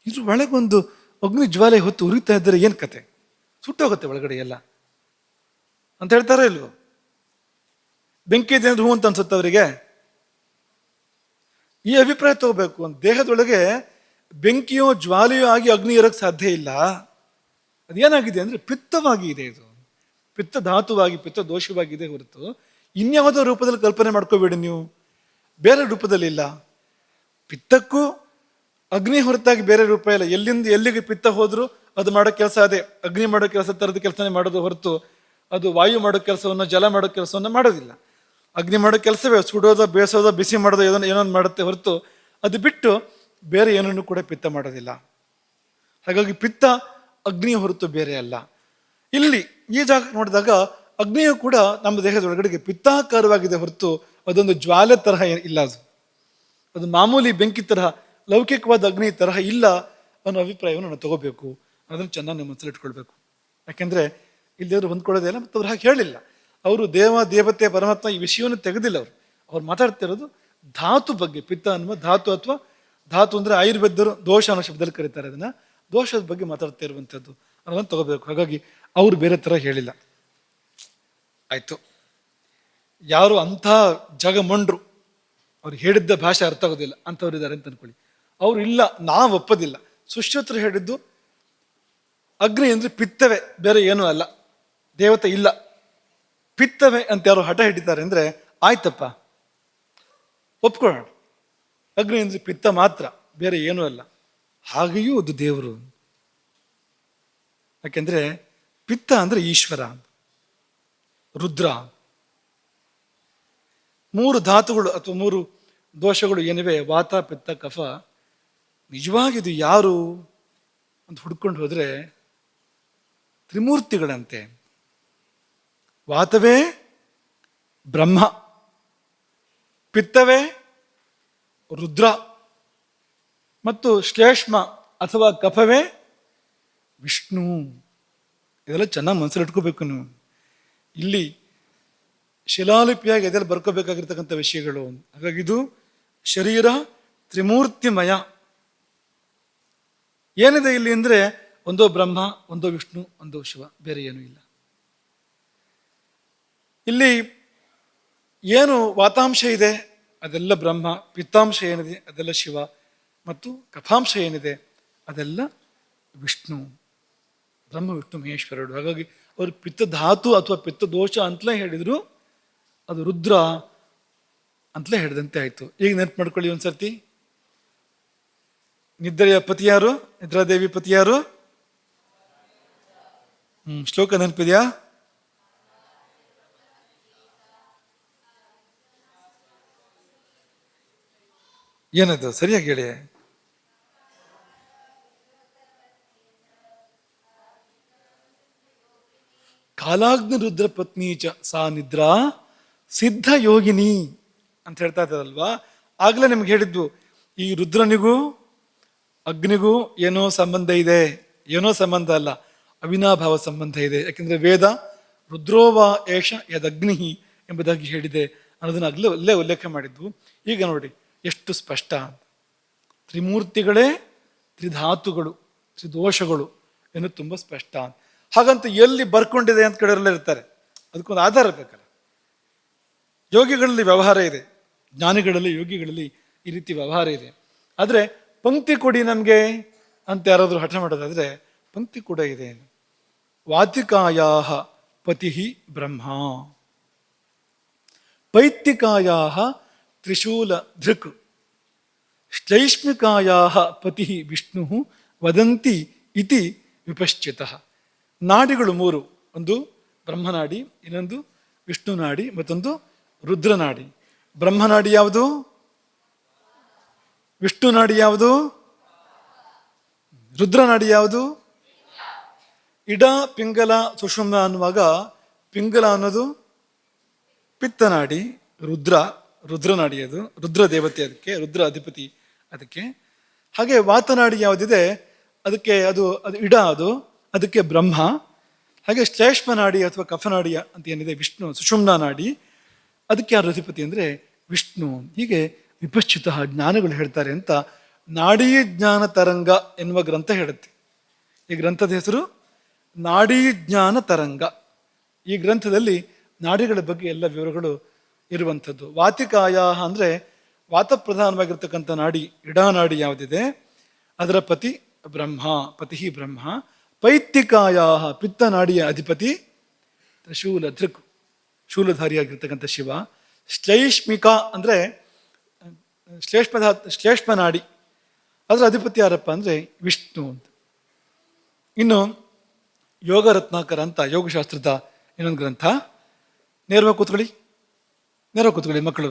ಇದ್ರ ಒಳಗೊಂದು ಅಗ್ನಿ ಜ್ವಾಲೆ ಹೊತ್ತು ಉರಿತಾ ಇದ್ದರೆ ಏನು ಕತೆ? ಸುಟ್ಟೋಗುತ್ತೆ ಒಳಗಡೆ ಎಲ್ಲ ಅಂತ ಹೇಳ್ತಾರ ಇಲ್ವೋ? ಬೆಂಕಿ ಇದೆ ಅಂದ್ರೆ ಹೂ ಅಂತ ಅನ್ಸುತ್ತೆ ಅವರಿಗೆ. ಈ ಅಭಿಪ್ರಾಯ ತಗೋಬೇಕು. ಒಂದು ದೇಹದೊಳಗೆ ಬೆಂಕಿಯೋ ಜ್ವಾಲೆಯೋ ಆಗಿ ಅಗ್ನಿ ಇರೋಕ್ಕೆ ಸಾಧ್ಯ ಇಲ್ಲ. ಅದೇನಾಗಿದೆ ಅಂದ್ರೆ ಪಿತ್ತವಾಗಿ ಇದೆ. ಇದು ಪಿತ್ತ ಧಾತುವಾಗಿ, ಪಿತ್ತ ದೋಷವಾಗಿದೆ ಹೊರತು ಇನ್ಯಾವುದೋ ರೂಪದಲ್ಲಿ ಕಲ್ಪನೆ ಮಾಡ್ಕೋಬೇಡಿ ನೀವು. ಬೇರೆ ರೂಪದಲ್ಲಿ ಇಲ್ಲ. ಪಿತ್ತಕ್ಕೂ ಅಗ್ನಿ ಹೊರತಾಗಿ ಬೇರೆ ರೂಪ ಇಲ್ಲ. ಎಲ್ಲಿಂದ ಎಲ್ಲಿಗೆ ಪಿತ್ತ ಹೋದ್ರು ಅದು ಮಾಡೋ ಕೆಲಸ ಅದೇ. ಅಗ್ನಿ ಮಾಡೋ ಕೆಲಸ ತರದ ಕೆಲಸನೇ ಮಾಡೋದು ಹೊರತು ಅದು ವಾಯು ಮಾಡೋ ಕೆಲಸವನ್ನು, ಜಲ ಮಾಡೋ ಕೆಲಸವನ್ನು ಮಾಡೋದಿಲ್ಲ. ಅಗ್ನಿ ಮಾಡೋ ಕೆಲಸವೇ ಸುಡೋದೋ, ಬೇಯಿಸೋದೋ, ಬಿಸಿ ಮಾಡೋದೋ ಏನೊಂದು ಮಾಡುತ್ತೆ ಹೊರತು ಅದು ಬಿಟ್ಟು ಬೇರೆ ಏನನ್ನು ಕೂಡ ಪಿತ್ತ ಮಾಡೋದಿಲ್ಲ. ಹಾಗಾಗಿ ಪಿತ್ತ ಅಗ್ನಿಯ ಹೊರತು ಬೇರೆ ಅಲ್ಲ. ಇಲ್ಲಿ ಈ ಜಾಗ ನೋಡಿದಾಗ ಅಗ್ನಿಯು ಕೂಡ ನಮ್ಮ ದೇಹದ ಒಳಗಡೆಗೆ ಪಿತ್ತಾಕಾರವಾಗಿದೆ ಹೊರತು ಅದೊಂದು ಜ್ವಾಲೆ ತರಹ ಇಲ್ಲ. ಅದು ಮಾಮೂಲಿ ಬೆಂಕಿ ತರಹ, ಲೌಕಿಕವಾದ ಅಗ್ನಿ ತರಹ ಇಲ್ಲ ಅನ್ನೋ ಅಭಿಪ್ರಾಯವನ್ನು ನಾವು ತಗೋಬೇಕು. ಅದನ್ನು ಚೆನ್ನಾಗಿ ನಮ್ಮ ಮನಸ್ಸಲ್ಲಿ ಇಟ್ಕೊಳ್ಬೇಕು. ಯಾಕೆಂದ್ರೆ ಇಲ್ಲಿಯವರು ಹೊಂದ್ಕೊಳ್ಳೋದೇ ಇಲ್ಲ, ಮತ್ತು ಅವ್ರು ಹಾಗೆ ಹೇಳಿಲ್ಲ. ಅವರು ದೇವ, ದೇವತೆ, ಪರಮಾತ್ಮ ಈ ವಿಷಯವನ್ನು ತೆಗೆದಿಲ್ಲ. ಅವ್ರು ಮಾತಾಡ್ತಿರೋದು ಧಾತು ಬಗ್ಗೆ. ಪಿತ್ತ ಅನ್ನುವ ಧಾತು, ಅಥವಾ ಧಾತು ಅಂದ್ರೆ ಆಯುರ್ವೇದರು ದೋಷ ಅನ್ನೋ ಶಬ್ದದಲ್ಲಿ ಕರೀತಾರೆ ಅದನ್ನ. ದೋಷದ ಬಗ್ಗೆ ಮಾತಾಡ್ತಾ ಇರುವಂಥದ್ದು ಅನ್ನೋದನ್ನು ತಗೋಬೇಕು. ಹಾಗಾಗಿ ಅವರು ಬೇರೆ ತರ ಹೇಳಿಲ್ಲ. ಆಯ್ತು, ಯಾರು ಅಂಥ ಜಗಮಂಡ್ರು, ಅವ್ರು ಹೇಳಿದ್ದ ಭಾಷೆ ಅರ್ಥ ಆಗೋದಿಲ್ಲ ಅಂಥವ್ರು ಇದ್ದಾರೆ ಅಂತ ಅನ್ಕೊಳ್ಳಿ. ಅವ್ರು ಇಲ್ಲ, ನಾವು ಒಪ್ಪೋದಿಲ್ಲ. ಸುಶ್ರುತರು ಹೇಳಿದ್ದು ಅಗ್ನಿ ಅಂದ್ರೆ ಪಿತ್ತವೇ, ಬೇರೆ ಏನೂ ಅಲ್ಲ, ದೇವತೆ ಇಲ್ಲ, ಪಿತ್ತವೇ ಅಂತ ಯಾರು ಹಠ ಹಿಡಿತಾರೆ ಅಂದ್ರೆ ಆಯ್ತಪ್ಪ, ಒಪ್ಕೊಳ್ಳೋಣ. ಅಗ್ನಿ ಅಂದ್ರೆ ಪಿತ್ತ ಮಾತ್ರ, ಬೇರೆ ಏನೂ ಅಲ್ಲ. ಹಾಗೆಯೂ ಅದು ದೇವರು. ಯಾಕೆಂದ್ರೆ ಪಿತ್ತ ಅಂದ್ರೆ ಈಶ್ವರ, ರುದ್ರ. ಮೂರು ಧಾತುಗಳು ಅಥವಾ ಮೂರು ದೋಷಗಳು ಏನಿವೆ, ವಾತ, ಪಿತ್ತ, ಕಫ, ನಿಜವಾಗಿದು ಯಾರು ಅಂತ ಹುಡ್ಕೊಂಡು ಹೋದ್ರೆ ತ್ರಿಮೂರ್ತಿಗಳಂತೆ. ವಾತವೇ ಬ್ರಹ್ಮ, ಪಿತ್ತವೇ ರುದ್ರ, ಮತ್ತು ಶ್ಲೇಷ್ಮ ಅಥವಾ ಕಫವೇ ವಿಷ್ಣು. ಇದೆಲ್ಲ ಚೆನ್ನಾಗಿ ಮನಸ್ಸಲ್ಲಿ ಇಟ್ಕೋಬೇಕು ನೀವು. ಇಲ್ಲಿ ಶಿಲಾಲಿಪಿಯಾಗಿ ಎದೆಲ್ಲಿ ಬರ್ಕೋಬೇಕಾಗಿರ್ತಕ್ಕಂಥ ವಿಷಯಗಳು. ಹಾಗಾಗಿ ಇದು ಶರೀರ ತ್ರಿಮೂರ್ತಿಮಯ. ಏನಿದೆ ಇಲ್ಲಿ ಅಂದ್ರೆ ಒಂದೋ ಬ್ರಹ್ಮ, ಒಂದೋ ವಿಷ್ಣು, ಒಂದೋ ಶಿವ, ಬೇರೆ ಏನೂ ಇಲ್ಲ. ಇಲ್ಲಿ ಏನು ವಾತಾಂಶ ಇದೆ ಅದೆಲ್ಲ ಬ್ರಹ್ಮ, ಪಿತ್ತಾಂಶ ಏನಿದೆ ಅದೆಲ್ಲ ಶಿವ, ಮತ್ತು ಕಫಾಂಶ ಏನಿದೆ ಅದೆಲ್ಲ ವಿಷ್ಣು. ಬ್ರಹ್ಮ, ವಿಷ್ಣು, ಮಹೇಶ್ವರರು. ಹಾಗಾಗಿ ಅವರು ಪಿತ್ತ ಧಾತು ಅಥವಾ ಪಿತ್ತ ದೋಷ ಅಂತಲೇ ಹೇಳಿದ್ರು, ಅದು ರುದ್ರ ಅಂತಲೇ ಹೇಳಿದಂತೆ ಆಯ್ತು. ಈಗ ನೆನಪು ಮಾಡ್ಕೊಳ್ಳಿ ಒಂದ್ಸರ್ತಿ. ನಿದ್ರೆಯ ಪತಿ ಯಾರು? ನಿದ್ರಾದೇವಿ ಪತಿ ಯಾರು? ಶ್ಲೋಕ ನೆನಪಿದ್ಯಾ? ಏನದು ಸರಿಯಾಗಿ ಹೇಳಿ. ಕಾಲಾಗ್ನಿ ರುದ್ರ ಪತ್ನಿ ಚ ಸಾ ನಿದ್ರಾ ಸಿದ್ಧ ಯೋಗಿನಿ ಅಂತ ಹೇಳ್ತಾ ಇದ್ದಾರಲ್ವಾ. ಆಗ್ಲೇ ನಿಮ್ಗೆ ಹೇಳಿದ್ವು, ಈ ರುದ್ರನಿಗೂ ಅಗ್ನಿಗೂ ಏನೋ ಸಂಬಂಧ ಇದೆ. ಏನೋ ಸಂಬಂಧ ಅಲ್ಲ, ಅವಿನಾಭಾವ ಸಂಬಂಧ ಇದೆ. ಯಾಕೆಂದ್ರೆ ವೇದ ರುದ್ರೋವಾ ಏಷ ಯದಗ್ನಿ ಎಂಬುದಾಗಿ ಹೇಳಿದೆ ಅನ್ನೋದನ್ನ ಅಲ್ಲೇ ಉಲ್ಲೇಖ ಮಾಡಿದ್ವು. ಈಗ ನೋಡಿ ಎಷ್ಟು ಸ್ಪಷ್ಟ. ತ್ರಿಮೂರ್ತಿಗಳೇ ತ್ರಿಧಾತುಗಳು, ತ್ರಿದೋಷಗಳು ಏನು ತುಂಬ ಸ್ಪಷ್ಟ. ಹಾಗಂತ ಎಲ್ಲಿ ಬರ್ಕೊಂಡಿದೆ ಅಂತ ಕಡೆಯಲ್ಲ ಇರ್ತಾರೆ, ಅದಕ್ಕೊಂದು ಆಧಾರ ಬೇಕಲ್ಲ. ಯೋಗಿಗಳಲ್ಲಿ ವ್ಯವಹಾರ ಇದೆ, ಜ್ಞಾನಿಗಳಲ್ಲಿ, ಯೋಗಿಗಳಲ್ಲಿ ಈ ರೀತಿ ವ್ಯವಹಾರ ಇದೆ. ಆದರೆ ಪಂಕ್ತಿ ಕೊಡಿ ನಮಗೆ ಅಂತ ಯಾರಾದರೂ ಹಠ ಮಾಡೋದಾದ್ರೆ ಪಂಕ್ತಿ ಕೂಡ ಇದೆ. ವಾತಿಕಾಯಾ ಪತಿ ಬ್ರಹ್ಮ, ಪೈತ್ತಿಕಾಯಾ ತ್ರಿಶೂಲ ಧೃಕ್, ಶ್ಲೈಷ್ಮಿಕಾಯಾ ಪತಿ ವಿಷ್ಣು ವದಂತಿ ಇತಿ ವಿಪಶ್ಚಿತಃ. ನಾಡಿಗಳು ಮೂರು, ಒಂದು ಬ್ರಹ್ಮನಾಡಿ, ಇನ್ನೊಂದು ವಿಷ್ಣು ನಾಡಿ, ಮತ್ತೊಂದು ರುದ್ರನಾಡಿ. ಬ್ರಹ್ಮನಾಡಿ ಯಾವುದು? ವಿಷ್ಣು ನಾಡಿ ಯಾವುದು? ರುದ್ರನಾಡಿ ಯಾವುದು? ಇಡ ಪಿಂಗಲ ಸುಷುಮ್ನ ಅನ್ನುವಾಗ ಪಿಂಗಲ ಅನ್ನೋದು ಪಿತ್ತನಾಡಿ, ರುದ್ರನಾಡಿ, ಅದು ರುದ್ರ ದೇವತೆ, ಅದಕ್ಕೆ ರುದ್ರ ಅಧಿಪತಿ ಅದಕ್ಕೆ. ಹಾಗೆ ವಾತನಾಡಿ ಯಾವುದಿದೆ ಅದಕ್ಕೆ ಅದು ಇಡ, ಅದಕ್ಕೆ ಬ್ರಹ್ಮ. ಹಾಗೆ ಶ್ಲೇಷ್ಮ ನಾಡಿ ಅಥವಾ ಕಫನಾಡಿ ಅಂತ ಏನಿದೆ ವಿಷ್ಣು, ಸುಷುಮ್ನ ನಾಡಿ, ಅದಕ್ಕೆ ಯಾರು ಅಧಿಪತಿ ಅಂದರೆ ವಿಷ್ಣು. ಹೀಗೆ ವಿಪಶ್ಚಿತ ಜ್ಞಾನಗಳು ಹೇಳ್ತಾರೆ ಅಂತ ನಾಡೀ ಜ್ಞಾನ ತರಂಗ ಎನ್ನುವ ಗ್ರಂಥ ಹೇಳುತ್ತೆ. ಈ ಗ್ರಂಥದ ಹೆಸರು ನಾಡೀ ಜ್ಞಾನ ತರಂಗ. ಈ ಗ್ರಂಥದಲ್ಲಿ ನಾಡಿಗಳ ಬಗ್ಗೆ ಎಲ್ಲ ವಿವರಗಳು ಇರುವಂಥದ್ದು. ವಾತಿಕಾಯ ಅಂದರೆ ವಾತಪ್ರಧಾನವಾಗಿರ್ತಕ್ಕಂಥ ನಾಡಿ, ಇಡಾನಾಡಿ ಯಾವುದಿದೆ ಅದರ ಪತಿ ಬ್ರಹ್ಮ. ಪೈತ್ತಿಕಾಯ ಪಿತ್ತನಾಡಿಯ ಅಧಿಪತಿ ತ್ರಿಶೂಲ ಧೃಕ್, ಶೂಲಧಾರಿಯಾಗಿರ್ತಕ್ಕಂಥ ಶಿವ. ಶ್ಲೈಷ್ಮಿಕಾ ಅಂದರೆ ಶ್ಲೇಷ್ಮ ನಾಡಿ, ಅದರ ಅಧಿಪತಿ ಯಾರಪ್ಪ ಅಂದರೆ ವಿಷ್ಣು ಅಂತ. ಇನ್ನು ಯೋಗ ರತ್ನಾಕರ ಅಂತ ಯೋಗಶಾಸ್ತ್ರದ ಇನ್ನೊಂದು ಗ್ರಂಥ. ನೇರವಾಗಿ ಕೂತ್ಕೊಳ್ಳಿ ಮಕ್ಕಳು.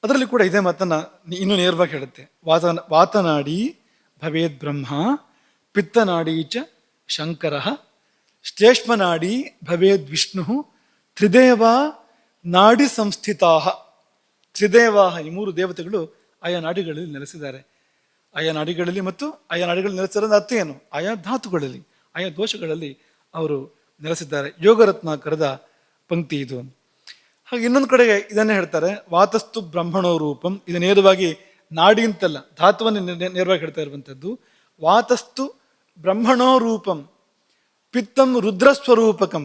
ಅದರಲ್ಲಿ ಕೂಡ ಇದೇ ಮಾತನ್ನ ಇನ್ನೂ ನೇರವಾಗಿ ಹೇಳುತ್ತೆ. ವಾತನಾಡಿ ಭವೇದ್ ಬ್ರಹ್ಮ, ಪಿತ್ತನಾಡಿ ಚ ಶಂಕರ, ಶ್ಲೇಷ್ಮನಾಡಿ ಭವೇದ್ ವಿಷ್ಣು, ತ್ರಿದೇವ ನಾಡಿ ಸಂಸ್ಥಿತಾ. ತ್ರಿದೇವಾಹ, ಈ ಮೂರು ದೇವತೆಗಳು ಆಯಾ ನಾಡಿಗಳಲ್ಲಿ ನೆಲೆಸಿದ್ದಾರೆ. ಆಯಾ ನಾಡಿಗಳಲ್ಲಿ ಮತ್ತು ಆಯಾ ನಾಡಿಗಳಲ್ಲಿ ನೆಲೆಸಿರೋದು ಅರ್ಥ ಏನು? ಆಯಾ ಧಾತುಗಳಲ್ಲಿ, ಆಯಾ ದೋಷಗಳಲ್ಲಿ ಅವರು ನೆಲೆಸಿದ್ದಾರೆ. ಯೋಗ ರತ್ನಾಕರದ ಪಂಕ್ತಿ ಇದು. ಹಾಗೆ ಇನ್ನೊಂದು ಕಡೆಗೆ ಇದನ್ನೇ ಹೇಳ್ತಾರೆ, ವಾತಸ್ತು ಬ್ರಹ್ಮಣೋ ರೂಪಂ. ಇದು ನೇರವಾಗಿ ನಾಡಿ ಅಂತಲ್ಲ, ಧಾತುವನ್ನು ನೇರವಾಗಿ ಹೇಳ್ತಾ ಇರುವಂಥದ್ದು. ವಾತಸ್ತು ಬ್ರಹ್ಮಣೋ ರೂಪಂ, ಪಿತ್ತಂ ರುದ್ರಸ್ವರೂಪಕಂ,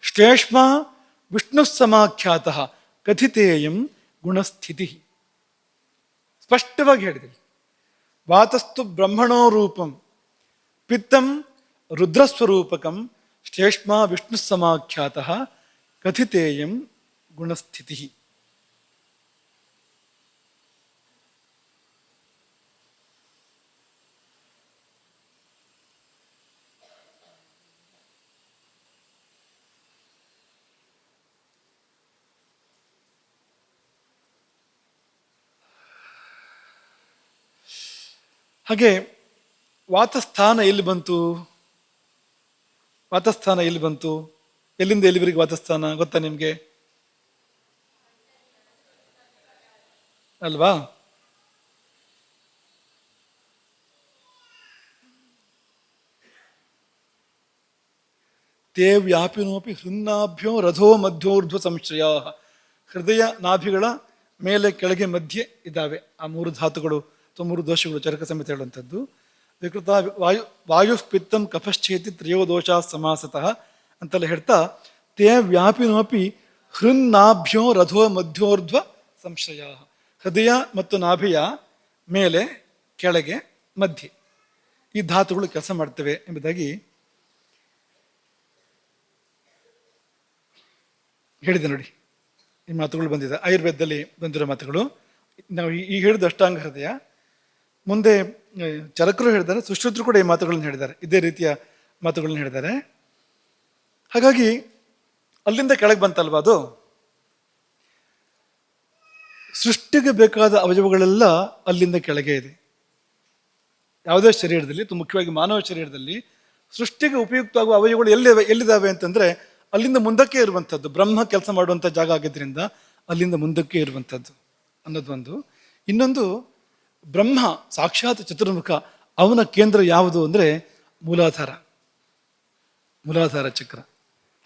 ಶ್ಲೇಷ್ಮ ವಿಷ್ಣು ಸಮಾಖ್ಯಾತಃ, ಕಥಿತೇಯಂ ಗುಣಸ್ಥಿತಿ. ಸ್ಪಷ್ಟವಾಗಿ ಹೇಳಿದೆ. ವಾತಸ್ತು ಬ್ರಹ್ಮಣೋ ರೂಪಂ, ಪಿತ್ತಂ ರುದ್ರಸ್ವರೂಪಕಂ, ಶ್ಲೇಷ್ಮ ವಿಷ್ಣು ಸಮಾಖ್ಯಾತಃ, ಕಥಿತೇಯಂ ಗುಣಸ್ಥಿತಿ. ಹಾಗೆ ವಾತಸ್ಥಾನ ಎಲ್ಲಿ ಬಂತು? ಎಲ್ಲಿಂದ ಎಲ್ಲಿವರೆಗೆ ವಾತಸ್ಥಾನ ಗೊತ್ತಾ ನಿಮ್ಗೆ? ಅಲ್ವಾ? ತೇ ವ್ಯಾಪಿನೋಪಿ ಹೃನ್ನಾಭ್ಯೋ ರಥೋ ಮಧ್ಯೋರ್ಧ್ವ ಸಂಶ್ರಯ. ಹೃದಯ ನಾಭಿಗಳ ಮೇಲೆ ಕೆಳಗೆ ಮಧ್ಯೆ ಇದ್ದಾವೆ ಆ ಮೂರು ಧಾತುಗಳು ಅಥವಾ ಮೂರು ದೋಷಗಳು, ಚರಕ ಸಮೇತ ಹೇಳುವಂಥದ್ದು. ವಿಕೃತ ವಾಯು ಪಿತ್ತಂ ಕಫಶ್ಚೇತಿ ತ್ರಯೋ ದೋಷ ಸಮಾಸತಃ ಅಂತೆಲ್ಲ ಹೇಳ್ತಾ, ತೇ ವ್ಯಾಪಿನೋಪಿ ಹೃನ್ನಾಭ್ಯೋ ರಥೋ ಮಧ್ಯೋರ್ಧ್ವ ಸಂಶಯ. ಹೃದಯ ಮತ್ತು ನಾಭಿಯ ಮೇಲೆ ಕೆಳಗೆ ಮಧ್ಯೆ ಈ ಧಾತುಗಳು ಕೆಲಸ ಮಾಡ್ತವೆ ಎಂಬುದಾಗಿ ಹೇಳಿದೆ. ನೋಡಿ, ಈ ಮಾತುಗಳು ಬಂದಿದೆ, ಆಯುರ್ವೇದದಲ್ಲಿ ಬಂದಿರೋ ಮಾತುಗಳು. ನಾವು ಈಗ ಹೇಳಿದ ಅಷ್ಟಾಂಗ ಹೃದಯ. ಮುಂದೆ ಚರಕರು ಹೇಳಿದ್ದಾರೆ, ಸುಶ್ರುತರು ಕೂಡ ಈ ಮಾತುಗಳನ್ನು ಹೇಳಿದ್ದಾರೆ, ಇದೇ ರೀತಿಯ ಮಾತುಗಳನ್ನ ಹೇಳಿದ್ದಾರೆ. ಹಾಗಾಗಿ ಅಲ್ಲಿಂದ ಕೆಳಗೆ ಬಂತಲ್ವ ಅದು. ಸೃಷ್ಟಿಗೆ ಬೇಕಾದ ಅವಯವಗಳೆಲ್ಲ ಅಲ್ಲಿಂದ ಕೆಳಗೆ ಇದೆ. ಯಾವುದೇ ಶರೀರದಲ್ಲಿ, ಮುಖ್ಯವಾಗಿ ಮಾನವ ಶರೀರದಲ್ಲಿ ಸೃಷ್ಟಿಗೆ ಉಪಯುಕ್ತವಾಗುವ ಅವಯವಗಳು ಎಲ್ಲಿದ್ದಾವೆ ಅಂತಂದ್ರೆ ಅಲ್ಲಿಂದ ಮುಂದಕ್ಕೆ ಇರುವಂಥದ್ದು. ಬ್ರಹ್ಮ ಕೆಲಸ ಮಾಡುವಂಥ ಜಾಗ ಆಗಿದ್ದರಿಂದ ಅಲ್ಲಿಂದ ಮುಂದಕ್ಕೆ ಇರುವಂಥದ್ದು ಅನ್ನೋದು ಒಂದು. ಇನ್ನೊಂದು, ಬ್ರಹ್ಮ ಸಾಕ್ಷಾತ್ ಚತುರ್ಮುಖ, ಅವನ ಕೇಂದ್ರ ಯಾವುದು ಅಂದರೆ ಮೂಲಾಧಾರ ಚಕ್ರ.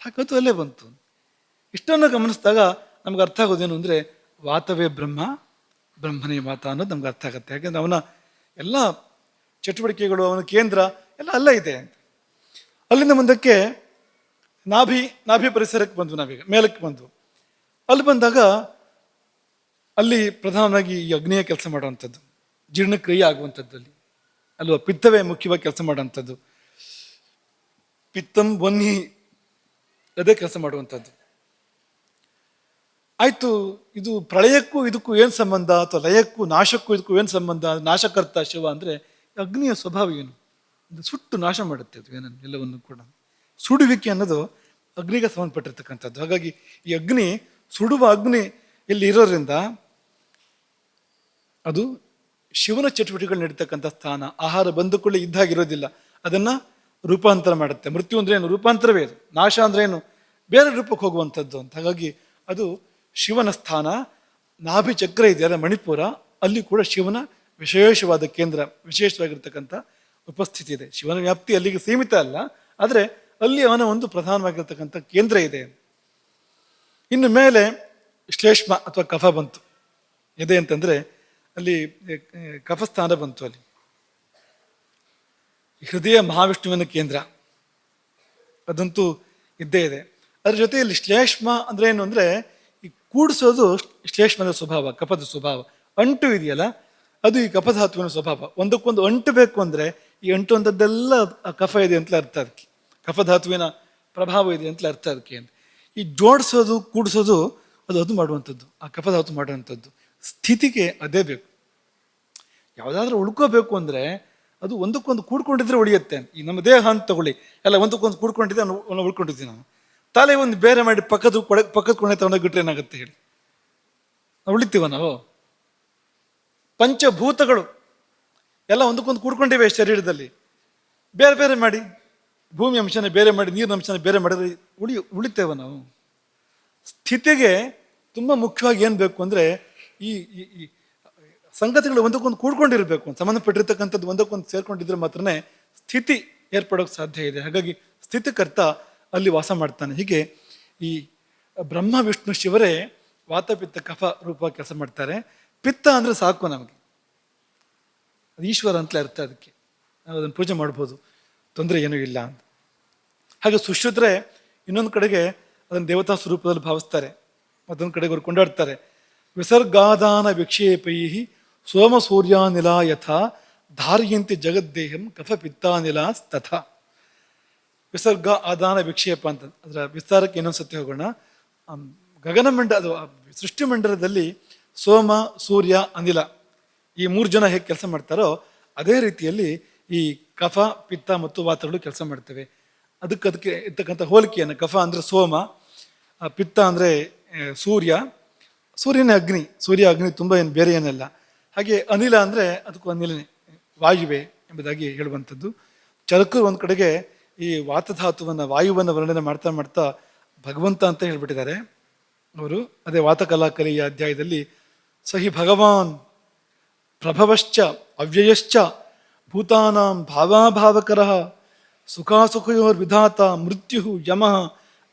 ಹಾಗತ್ತು ಅಲ್ಲೇ ಬಂತು. ಇಷ್ಟನ್ನು ಗಮನಿಸಿದಾಗ ನಮ್ಗೆ ಅರ್ಥ ಆಗೋದೇನು ಅಂದರೆ ವಾತವೇ ಬ್ರಹ್ಮ, ಬ್ರಹ್ಮನೇ ವಾತ ಅನ್ನೋದು ನಮ್ಗೆ ಅರ್ಥ ಆಗುತ್ತೆ. ಯಾಕೆಂದ್ರೆ ಅವನ ಎಲ್ಲ ಚಟುವಟಿಕೆಗಳು, ಅವನ ಕೇಂದ್ರ ಎಲ್ಲ ಅಲ್ಲ ಇದೆ ಅಂತ. ಅಲ್ಲಿಂದ ಮುಂದಕ್ಕೆ ನಾಭಿ ಪರಿಸರಕ್ಕೆ ಬಂದ್ವು, ನಾವೀಗ ಮೇಲಕ್ಕೆ ಬಂದ್ವು. ಅಲ್ಲಿ ಬಂದಾಗ ಅಲ್ಲಿ ಪ್ರಧಾನವಾಗಿ ಈ ಅಗ್ನಿಯ ಕೆಲಸ ಮಾಡುವಂಥದ್ದು, ಜೀರ್ಣಕ್ರಿಯೆ ಆಗುವಂಥದ್ದು ಅಲ್ವಾ. ಪಿತ್ತವೇ ಮುಖ್ಯವಾಗಿ ಕೆಲಸ ಮಾಡುವಂಥದ್ದು. ಪಿತ್ತಂ ವನ್ಹಿ, ಅದೇ ಕೆಲಸ ಮಾಡುವಂಥದ್ದು. ಆಯ್ತು, ಇದು ಪ್ರಳಯಕ್ಕೂ ಇದಕ್ಕೂ ಏನು ಸಂಬಂಧ, ಅಥವಾ ಲಯಕ್ಕೂ ನಾಶಕ್ಕೂ ಇದಕ್ಕೂ ಏನು ಸಂಬಂಧ? ನಾಶಕರ್ತ ಶಿವ ಅಂದರೆ ಅಗ್ನಿಯ ಸ್ವಭಾವ ಏನು? ಸುಟ್ಟು ನಾಶ ಮಾಡುತ್ತೆ ಅದು ಏನನ್ನು, ಎಲ್ಲವನ್ನು ಕೂಡ. ಸುಡುವಿಕೆ ಅನ್ನೋದು ಅಗ್ನಿಗೆ ಸಂಬಂಧಪಟ್ಟಿರ್ತಕ್ಕಂಥದ್ದು. ಹಾಗಾಗಿ ಈ ಅಗ್ನಿ, ಸುಡುವ ಅಗ್ನಿ ಇಲ್ಲಿ ಇರೋದ್ರಿಂದ ಅದು ಶಿವನ ಚಟುವಟಿಕೆಗಳು ನಡೀತಕ್ಕಂಥ ಸ್ಥಾನ. ಆಹಾರ ಬಂದುಕೊಳ್ಳಿ ಇದ್ದಾಗಿರೋದಿಲ್ಲ, ಅದನ್ನ ರೂಪಾಂತರ ಮಾಡುತ್ತೆ. ಮೃತ್ಯು ಅಂದ್ರೆ ಏನು? ರೂಪಾಂತರವೇ ಅದು. ನಾಶ ಅಂದ್ರೆ ಏನು? ಬೇರೆ ರೂಪಕ್ಕೆ ಹೋಗುವಂಥದ್ದು ಅಂತ. ಹಾಗಾಗಿ ಅದು ಶಿವನ ಸ್ಥಾನ. ನಾಭಿ ಚಕ್ರ ಇದೆಯಲ್ಲ, ಮಣಿಪುರ, ಅಲ್ಲಿ ಕೂಡ ಶಿವನ ವಿಶೇಷವಾದ ಕೇಂದ್ರ, ವಿಶೇಷವಾಗಿರ್ತಕ್ಕಂಥ ಉಪಸ್ಥಿತಿ ಇದೆ. ಶಿವನ ವ್ಯಾಪ್ತಿ ಅಲ್ಲಿಗೆ ಸೀಮಿತ ಅಲ್ಲ, ಆದರೆ ಅಲ್ಲಿ ಅವನ ಒಂದು ಪ್ರಧಾನವಾಗಿರ್ತಕ್ಕಂಥ ಕೇಂದ್ರ ಇದೆ. ಇನ್ನು ಮೇಲೆ ಶ್ಲೇಷ್ಮ ಅಥವಾ ಕಫ ಬಂತು. ಎದೆ ಅಂತಂದ್ರೆ ಅಲ್ಲಿ ಕಫಸ್ಥಾನ ಬಂತು. ಅಲ್ಲಿ ಹೃದಯ ಮಹಾವಿಷ್ಣುವಿನ ಕೇಂದ್ರ, ಅದಂತೂ ಇದ್ದೇ ಇದೆ. ಅದ್ರ ಜೊತೆಯಲ್ಲಿ ಶ್ಲೇಷ್ಮ ಅಂದ್ರೆ ಏನು ಅಂದ್ರೆ ಈ ಕೂಡಿಸೋದು ಶ್ಲೇಷ್ಮದ ಸ್ವಭಾವ, ಕಫದ ಸ್ವಭಾವ. ಅಂಟು ಇದೆಯಲ್ಲ, ಅದು ಈ ಕಫಧಾತುವಿನ ಸ್ವಭಾವ. ಒಂದಕ್ಕೊಂದು ಅಂಟು ಬೇಕು ಅಂದ್ರೆ ಈ ಅಂಟು ಅಂತದ್ದೆಲ್ಲ ಕಫ ಇದೆ ಅಂತಲೇ ಅರ್ಥ. ಅದಕ್ಕೆ ಕಫಧಾತುವಿನ ಪ್ರಭಾವ ಇದೆ ಅಂತಲೇ ಅರ್ಥ ಅದಕ್ಕೆ. ಅಂತ ಈ ಜೋಡಿಸೋದು ಕೂಡಿಸೋದು ಅದು ಮಾಡುವಂಥದ್ದು, ಆ ಕಫಧಾತು ಮಾಡುವಂಥದ್ದು. ಸ್ಥಿತಿಗೆ ಅದೇ ಬೇಕು. ಯಾವುದಾದ್ರೂ ಉಳ್ಕೋಬೇಕು ಅಂದರೆ ಅದು ಒಂದಕ್ಕೊಂದು ಕೂಡ್ಕೊಂಡಿದ್ರೆ ಉಳಿಯುತ್ತೆ. ಈ ನಮ್ಮ ದೇಹ ಅಂತ ತಗೊಳ್ಳಿ, ಎಲ್ಲ ಒಂದಕ್ಕೊಂದು ಕೂಡ್ಕೊಂಡಿದ್ದೆ ಉಳ್ಕೊಂಡಿದ್ದೀವಿ ನಾವು. ತಲೆ ಒಂದು ಬೇರೆ ಮಾಡಿ ಪಕ್ಕದ ಕೊನೆ ತಗೊಂಡೋಗಿಟ್ರೆ ಏನಾಗುತ್ತೆ ಹೇಳಿ, ನಾವು ಉಳಿತೀವ ನಾವು? ಪಂಚಭೂತಗಳು ಎಲ್ಲ ಒಂದಕ್ಕೊಂದು ಕೂಡ್ಕೊಂಡಿವೆ ಶರೀರದಲ್ಲಿ. ಬೇರೆ ಬೇರೆ ಮಾಡಿ, ಭೂಮಿ ಅಂಶನ ಬೇರೆ ಮಾಡಿ, ನೀರಿನ ಅಂಶನ ಬೇರೆ ಮಾಡಿದ್ರೆ ಉಳಿತೇವೆ ನಾವು? ಸ್ಥಿತಿಗೆ ತುಂಬ ಮುಖ್ಯವಾಗಿ ಏನು ಬೇಕು ಅಂದರೆ ಈ ಈ ಸಂಗತಿಗಳು ಒಂದಕ್ಕೊಂದು ಕೂಡ್ಕೊಂಡಿರಬೇಕು, ಸಂಬಂಧಪಟ್ಟಿರ್ತಕ್ಕಂಥದ್ದು ಒಂದಕ್ಕೊಂದು ಸೇರ್ಕೊಂಡಿದ್ರೆ ಮಾತ್ರನೇ ಸ್ಥಿತಿ ಏರ್ಪಡೋಕೆ ಸಾಧ್ಯ ಇದೆ. ಹಾಗಾಗಿ ಸ್ಥಿತಿಕರ್ತ ಅಲ್ಲಿ ವಾಸ ಮಾಡ್ತಾನೆ. ಹೀಗೆ ಈ ಬ್ರಹ್ಮ ವಿಷ್ಣು ಶಿವರೇ ವಾತ ಪಿತ್ತ ಕಫ ರೂಪ ಕೆಲಸ ಮಾಡ್ತಾರೆ. ಪಿತ್ತ ಅಂದರೆ ಸಾಕು ನಮಗೆ, ಅದು ಈಶ್ವರ ಅಂತಲೇ ಅರ್ಥ. ಅದಕ್ಕೆ ನಾವು ಅದನ್ನು ಪೂಜೆ ಮಾಡ್ಬೋದು, ತೊಂದರೆ ಏನೂ ಇಲ್ಲ ಅಂತ. ಹಾಗೆ ಸುಶ್ರುತರೆ ಇನ್ನೊಂದು ಕಡೆಗೆ ಅದನ್ನು ದೇವತಾ ಸ್ವರೂಪದಲ್ಲಿ ಭಾವಿಸ್ತಾರೆ, ಮತ್ತೊಂದು ಕಡೆಗೆ ಅವರು ಕೊಂಡಾಡ್ತಾರೆ. ವಿಸರ್ಗಾದಾನ ವಿಕ್ಷೇಪೈ ಸೋಮ ಸೂರ್ಯಾನಿಲ ಯಥಾ ಧಾರ್ಯಂತಿ ಜಗದ್ದೇಹಂ ಕಫ ಪಿತ್ತಾನಿಲ ತಥಾ. ವಿಸರ್ಗ ಆದಾನ ವಿಕ್ಷೇಪ ಅಂತ ಅದರ ವಿಸ್ತಾರಕ್ಕೆ ಇನ್ನೊಂದು ಸತಿ ಹೋಗೋಣ. ಅದು ಸೃಷ್ಟಿ ಮಂಡಲದಲ್ಲಿ ಸೋಮ ಸೂರ್ಯ ಅನಿಲ ಈ 3 ಜನ ಹೇಗೆ ಕೆಲಸ ಮಾಡ್ತಾರೋ ಅದೇ ರೀತಿಯಲ್ಲಿ ಈ ಕಫ ಪಿತ್ತ ಮತ್ತು ವಾತಗಳು ಕೆಲಸ ಮಾಡ್ತವೆ. ಅದಕ್ಕೆ ಇರ್ತಕ್ಕಂಥ ಹೋಲಿಕೆಯನ್ನು, ಕಫ ಅಂದರೆ ಸೋಮ, ಪಿತ್ತ ಅಂದರೆ ಸೂರ್ಯನೇ ಅಗ್ನಿ, ಸೂರ್ಯ ಅಗ್ನಿ ತುಂಬ ಏನು ಬೇರೆ ಏನಲ್ಲ. ಹಾಗೆ ಅನಿಲ ಅಂದರೆ ಅದಕ್ಕೂ ಅನಿಲನೇ, ವಾಯುವೆ ಎಂಬುದಾಗಿ ಹೇಳುವಂಥದ್ದು. ಚರಕರು ಒಂದು ಕಡೆಗೆ ಈ ವಾತಧಾತುವನ್ನು ವಾಯುವನ್ನು ವರ್ಣನೆ ಮಾಡ್ತಾ ಮಾಡ್ತಾ ಭಗವಂತ ಅಂತ ಹೇಳ್ಬಿಟ್ಟಿದ್ದಾರೆ ಅವರು. ಅದೇ ವಾತಕಲಾಕಲಿಯ ಅಧ್ಯಾಯದಲ್ಲಿ ಸಹಿ ಭಗವಾನ್ ಪ್ರಭವಶ್ಚ ಅವ್ಯಯಶ್ಚ ಭೂತಾನಾಂ ಭಾವಾಭಾವಕರಃ ಸುಖಾಸುಖಯೋರ್ ವಿಧಾತ ಮೃತ್ಯು ಯಮಃ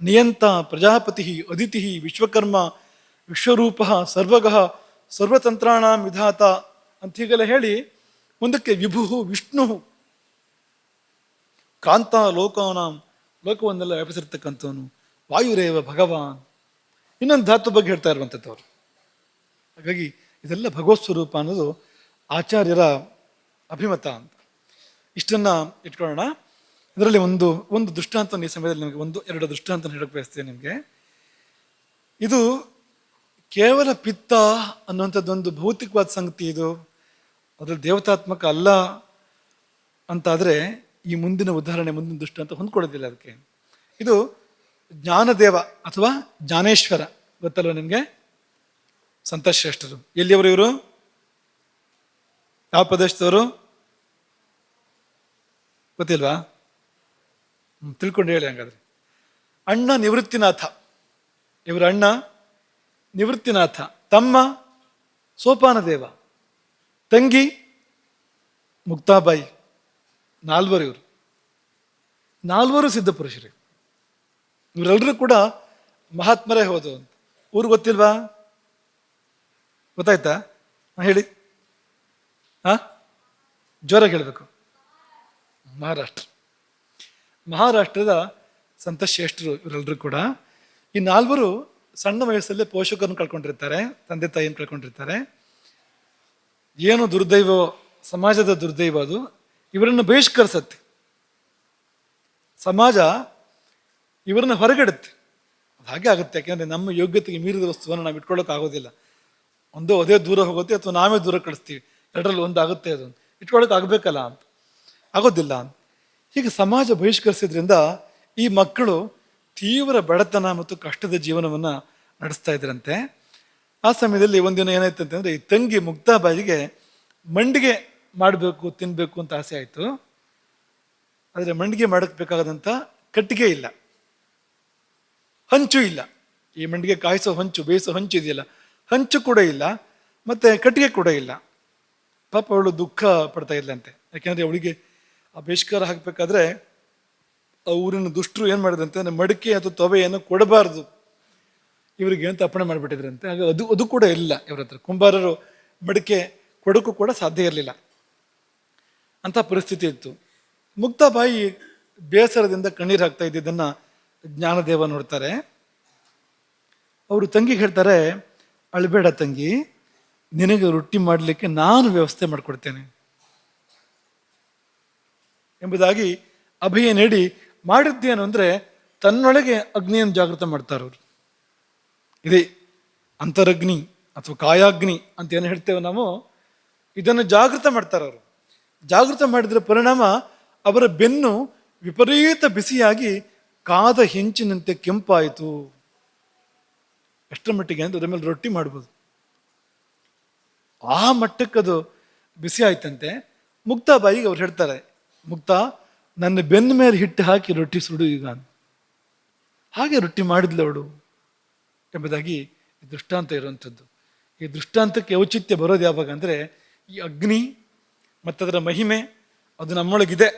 ನಿಯಂತ ಪ್ರಜಾಪತಿ ಅದಿತಿ ವಿಶ್ವಕರ್ಮ ವಿಶ್ವರೂಪ ಸರ್ವಗಃ ಸರ್ವತಂತ್ರಾಣಾಂ ವಿಧಾತ ಅಂತ ಹೀಗೆಲ್ಲ ಹೇಳಿ ಮುಂದಕ್ಕೆ ವಿಭು ವಿಷ್ಣು ಕಾಂತ ಲೋಕಾನಾಂ, ಲೋಕವನ್ನೆಲ್ಲ ವ್ಯಾಪಿಸಿರ್ತಕ್ಕಂಥವನು, ವಾಯುರೇವ ಭಗವಾನ್, ಇನ್ನೊಂದು ಧಾತು ಬಗ್ಗೆ ಹೇಳ್ತಾ ಇರುವಂಥದ್ದವರು. ಹಾಗಾಗಿ ಇದೆಲ್ಲ ಭಗವತ್ ಸ್ವರೂಪ ಅನ್ನೋದು ಆಚಾರ್ಯರ ಅಭಿಮತ ಅಂತ. ಇಷ್ಟನ್ನು ಇಟ್ಕೊಳ್ಳೋಣ. ಇದರಲ್ಲಿ ಒಂದು ದೃಷ್ಟಾಂತ ಈ ಸಮಯದಲ್ಲಿ ನಿಮಗೆ 1-2 ದೃಷ್ಟಾಂತ ಹೇಳಕ್ಕೆ ಬಯಸ್ತೇನೆ ನಿಮಗೆ. ಇದು ಕೇವಲ ಪಿತ್ತ ಅನ್ನುವಂಥದ್ದೊಂದು ಭೌತಿಕವಾದ ಸಂಗತಿ, ಇದು ಅದರಲ್ಲಿ ದೇವತಾತ್ಮಕ ಅಲ್ಲ ಅಂತಾದರೆ ಈ ಮುಂದಿನ ಉದಾಹರಣೆ, ಮುಂದಿನ ದೃಷ್ಟಾಂತ ಹೊಂದ್ಕೊಳ್ಳೋದಿಲ್ಲ ಅದಕ್ಕೆ. ಇದು ಜ್ಞಾನದೇವ ಅಥವಾ ಜ್ಞಾನೇಶ್ವರ, ಗೊತ್ತಲ್ವ ನಿಮಗೆ? ಸಂತಶ್ರೇಷ್ಠರು ಎಲ್ಲಿಯವರು ಇವರು? ಯಾವ ಪ್ರದೇಶದವರು ಗೊತ್ತಿಲ್ವಾ? ತಿಳ್ಕೊಂಡು ಹೇಳಿ ಹಂಗಾದ್ರೆ. ಅಣ್ಣ ನಿವೃತ್ತಿನಾಥ, ಇವರ ಅಣ್ಣ ನಿವೃತ್ತಿನಾಥ, ತಮ್ಮ ಸೋಪಾನದೇವ, ತಂಗಿ ಮುಕ್ತಾಬಾಯಿ, 4 ಇವರು. 4 ಸಿದ್ಧ ಪುರುಷರು. ಇವರೆಲ್ಲರೂ ಕೂಡ ಮಹಾತ್ಮರೇ ಹೋದು ಅಂತ. ಊರು ಗೊತ್ತಿಲ್ವಾ? ಗೊತ್ತಾಯ್ತಾ? ಹೇಳಿ. ಜೋರಾಗಿ ಹೇಳಬೇಕು. ಮಹಾರಾಷ್ಟ್ರದ ಸಂತಶ್ರೇಷ್ಠರು ಇವರೆಲ್ಲರೂ ಕೂಡ. ಈ 4 ಸಣ್ಣ ವಯಸ್ಸಲ್ಲೇ ಪೋಷಕರನ್ನು ಕಳ್ಕೊಂಡಿರ್ತಾರೆ, ತಂದೆ ತಾಯಿಯನ್ನು ಕಳ್ಕೊಂಡಿರ್ತಾರೆ. ಏನು ದುರ್ದೈವ, ಸಮಾಜದ ದುರ್ದೈವ ಅದು. ಇವರನ್ನು ಬಹಿಷ್ಕರಿಸತ್ತೆ ಸಮಾಜ, ಇವರನ್ನು ಹೊರಗಿಡುತ್ತೆ. ಅದು ಹಾಗೆ ಆಗುತ್ತೆ, ಯಾಕೆಂದರೆ ನಮ್ಮ ಯೋಗ್ಯತೆಗೆ ಮೀರಿದ ವಸ್ತುವನ್ನು ನಾವು ಇಟ್ಕೊಳ್ಳೋಕೆ ಆಗೋದಿಲ್ಲ. ಒಂದು ಅದೇ ದೂರ ಹೋಗುತ್ತೆ ಅಥವಾ ನಾವೇ ದೂರ ಕಳಿಸ್ತೀವಿ, 2ರಲ್ಲಿ ಒಂದು ಆಗುತ್ತೆ. ಅದು ಇಟ್ಕೊಳ್ಳೋಕೆ ಆಗಬೇಕಲ್ಲ ಅಂತ, ಆಗೋದಿಲ್ಲ ಅಂತ. ಹೀಗೆ ಸಮಾಜ ಬಹಿಷ್ಕರಿಸಿದ್ರಿಂದ ಈ ಮಕ್ಕಳು ತೀವ್ರ ಬಡತನ ಮತ್ತು ಕಷ್ಟದ ಜೀವನವನ್ನು ನಡೆಸ್ತಾ ಇದ್ರಂತೆ. ಆ ಸಮಯದಲ್ಲಿ ಒಂದಿನ ಏನಾಯ್ತು ಅಂತಂದರೆ, ಈ ತಂಗಿ ಮುಕ್ತಾಬಾಯಿಗೆ ಮಂಡಿಗೆ ಮಾಡಬೇಕು, ತಿನ್ನಬೇಕು ಅಂತ ಆಸೆ ಆಯಿತು. ಆದರೆ ಮಂಡಿಗೆ ಮಾಡಕ್ಕೆ ಬೇಕಾದಂಥ ಕಟ್ಟಿಗೆ ಇಲ್ಲ, ಹಂಚು ಇಲ್ಲ. ಈ ಮಂಡಿಗೆ ಕಾಯಿಸೋ ಹಂಚು, ಬೇಯಿಸೋ ಹಂಚು ಇದೆಯಲ್ಲ, ಹಂಚು ಕೂಡ ಇಲ್ಲ, ಮತ್ತು ಕಟ್ಟಿಗೆ ಕೂಡ ಇಲ್ಲ. ಪಾಪ ಅವಳು ದುಃಖ ಪಡ್ತಾ ಇದ್ಲಂತೆ. ಯಾಕೆಂದರೆ ಅವಳಿಗೆ ಆ ಬಹಿಷ್ಕಾರ ಹಾಕಬೇಕಾದ್ರೆ ಆ ಊರಿನ ದುಷ್ಟರು ಏನು ಮಾಡಿದಂತೆ, ಮಡಿಕೆ ಅಥವಾ ತೊವೆಯನ್ನು ಕೊಡಬಾರ್ದು ಇವರಿಗೆ ಅಂತ ಅಪ್ಪಣೆ ಮಾಡಿಬಿಟ್ಟಿದ್ರಂತೆ. ಆಗ ಅದು ಕೂಡ ಇಲ್ಲ ಇವ್ರ ಹತ್ರ. ಕುಂಬಾರರು ಮಡಿಕೆ ಕೊಡೋಕ್ಕೂ ಕೂಡ ಸಾಧ್ಯ ಇರಲಿಲ್ಲ, ಅಂಥ ಪರಿಸ್ಥಿತಿ ಇತ್ತು. ಮುಕ್ತಾಬಾಯಿ ಬೇಸರದಿಂದ ಕಣ್ಣೀರು ಹಾಕ್ತಾ ಇದ್ದಿದ್ದನ್ನು ಜ್ಞಾನದೇವ ನೋಡ್ತಾರೆ. ಅವರು ತಂಗಿಗೆ ಹೇಳ್ತಾರೆ, ಅಳಬೇಡ ತಂಗಿ, ನಿನಗೆ ರೊಟ್ಟಿ ಮಾಡಲಿಕ್ಕೆ ನಾನು ವ್ಯವಸ್ಥೆ ಮಾಡಿಕೊಡ್ತೇನೆ ಎಂಬುದಾಗಿ ಅಭಯ ನೀಡಿ, ಮಾಡಿದ್ದೇನು ಅಂದರೆ ತನ್ನೊಳಗೆ ಅಗ್ನಿಯನ್ನು ಜಾಗೃತ ಮಾಡ್ತಾರೆ ಅವರು. ಇದೇ ಅಂತರಗ್ನಿ ಅಥವಾ ಕಾಯಾಗ್ನಿ ಅಂತ ಏನು ಹೇಳ್ತೇವೆ ನಾವು, ಇದನ್ನು ಜಾಗೃತ ಮಾಡ್ತಾರೆ ಅವರು. ಜಾಗೃತ ಮಾಡಿದ್ರ ಪರಿಣಾಮ ಅವರ ಬೆನ್ನು ವಿಪರೀತ ಬಿಸಿಯಾಗಿ ಕಾದ ಹೆಂಚಿನಂತೆ ಕೆಂಪಾಯಿತು. ಎಷ್ಟರ ಮಟ್ಟಿಗೆ ಅಂದ್ರೆ ಅದರ ಮೇಲೆ ರೊಟ್ಟಿ ಮಾಡ್ಬೋದು, ಆ ಮಟ್ಟಕ್ಕದು ಬಿಸಿ ಆಯ್ತಂತೆ. ಮುಕ್ತಾ ಬಾಯಿಗೆ ಅವ್ರು ಹೇಳ್ತಾರೆ, ಮುಕ್ತಾ ನನ್ನ ಬೆನ್ನ ಮೇಲೆ ಹಿಟ್ಟು ಹಾಕಿ ರೊಟ್ಟಿ ಸುಡು ಈಗ. ಹಾಗೆ ರೊಟ್ಟಿ ಮಾಡಿದ್ಲು ಅವಳು ಎಂಬುದಾಗಿ ಈ ದೃಷ್ಟಾಂತ ಇರುವಂಥದ್ದು. ಈ ದೃಷ್ಟಾಂತಕ್ಕೆ ಔಚಿತ್ಯ ಬರೋದು ಯಾವಾಗ ಅಂದರೆ, ಈ ಅಗ್ನಿ ಮತ್ತದರ ಮಹಿಮೆ ಅದು ನಮ್ಮೊಳಗಿದೆ,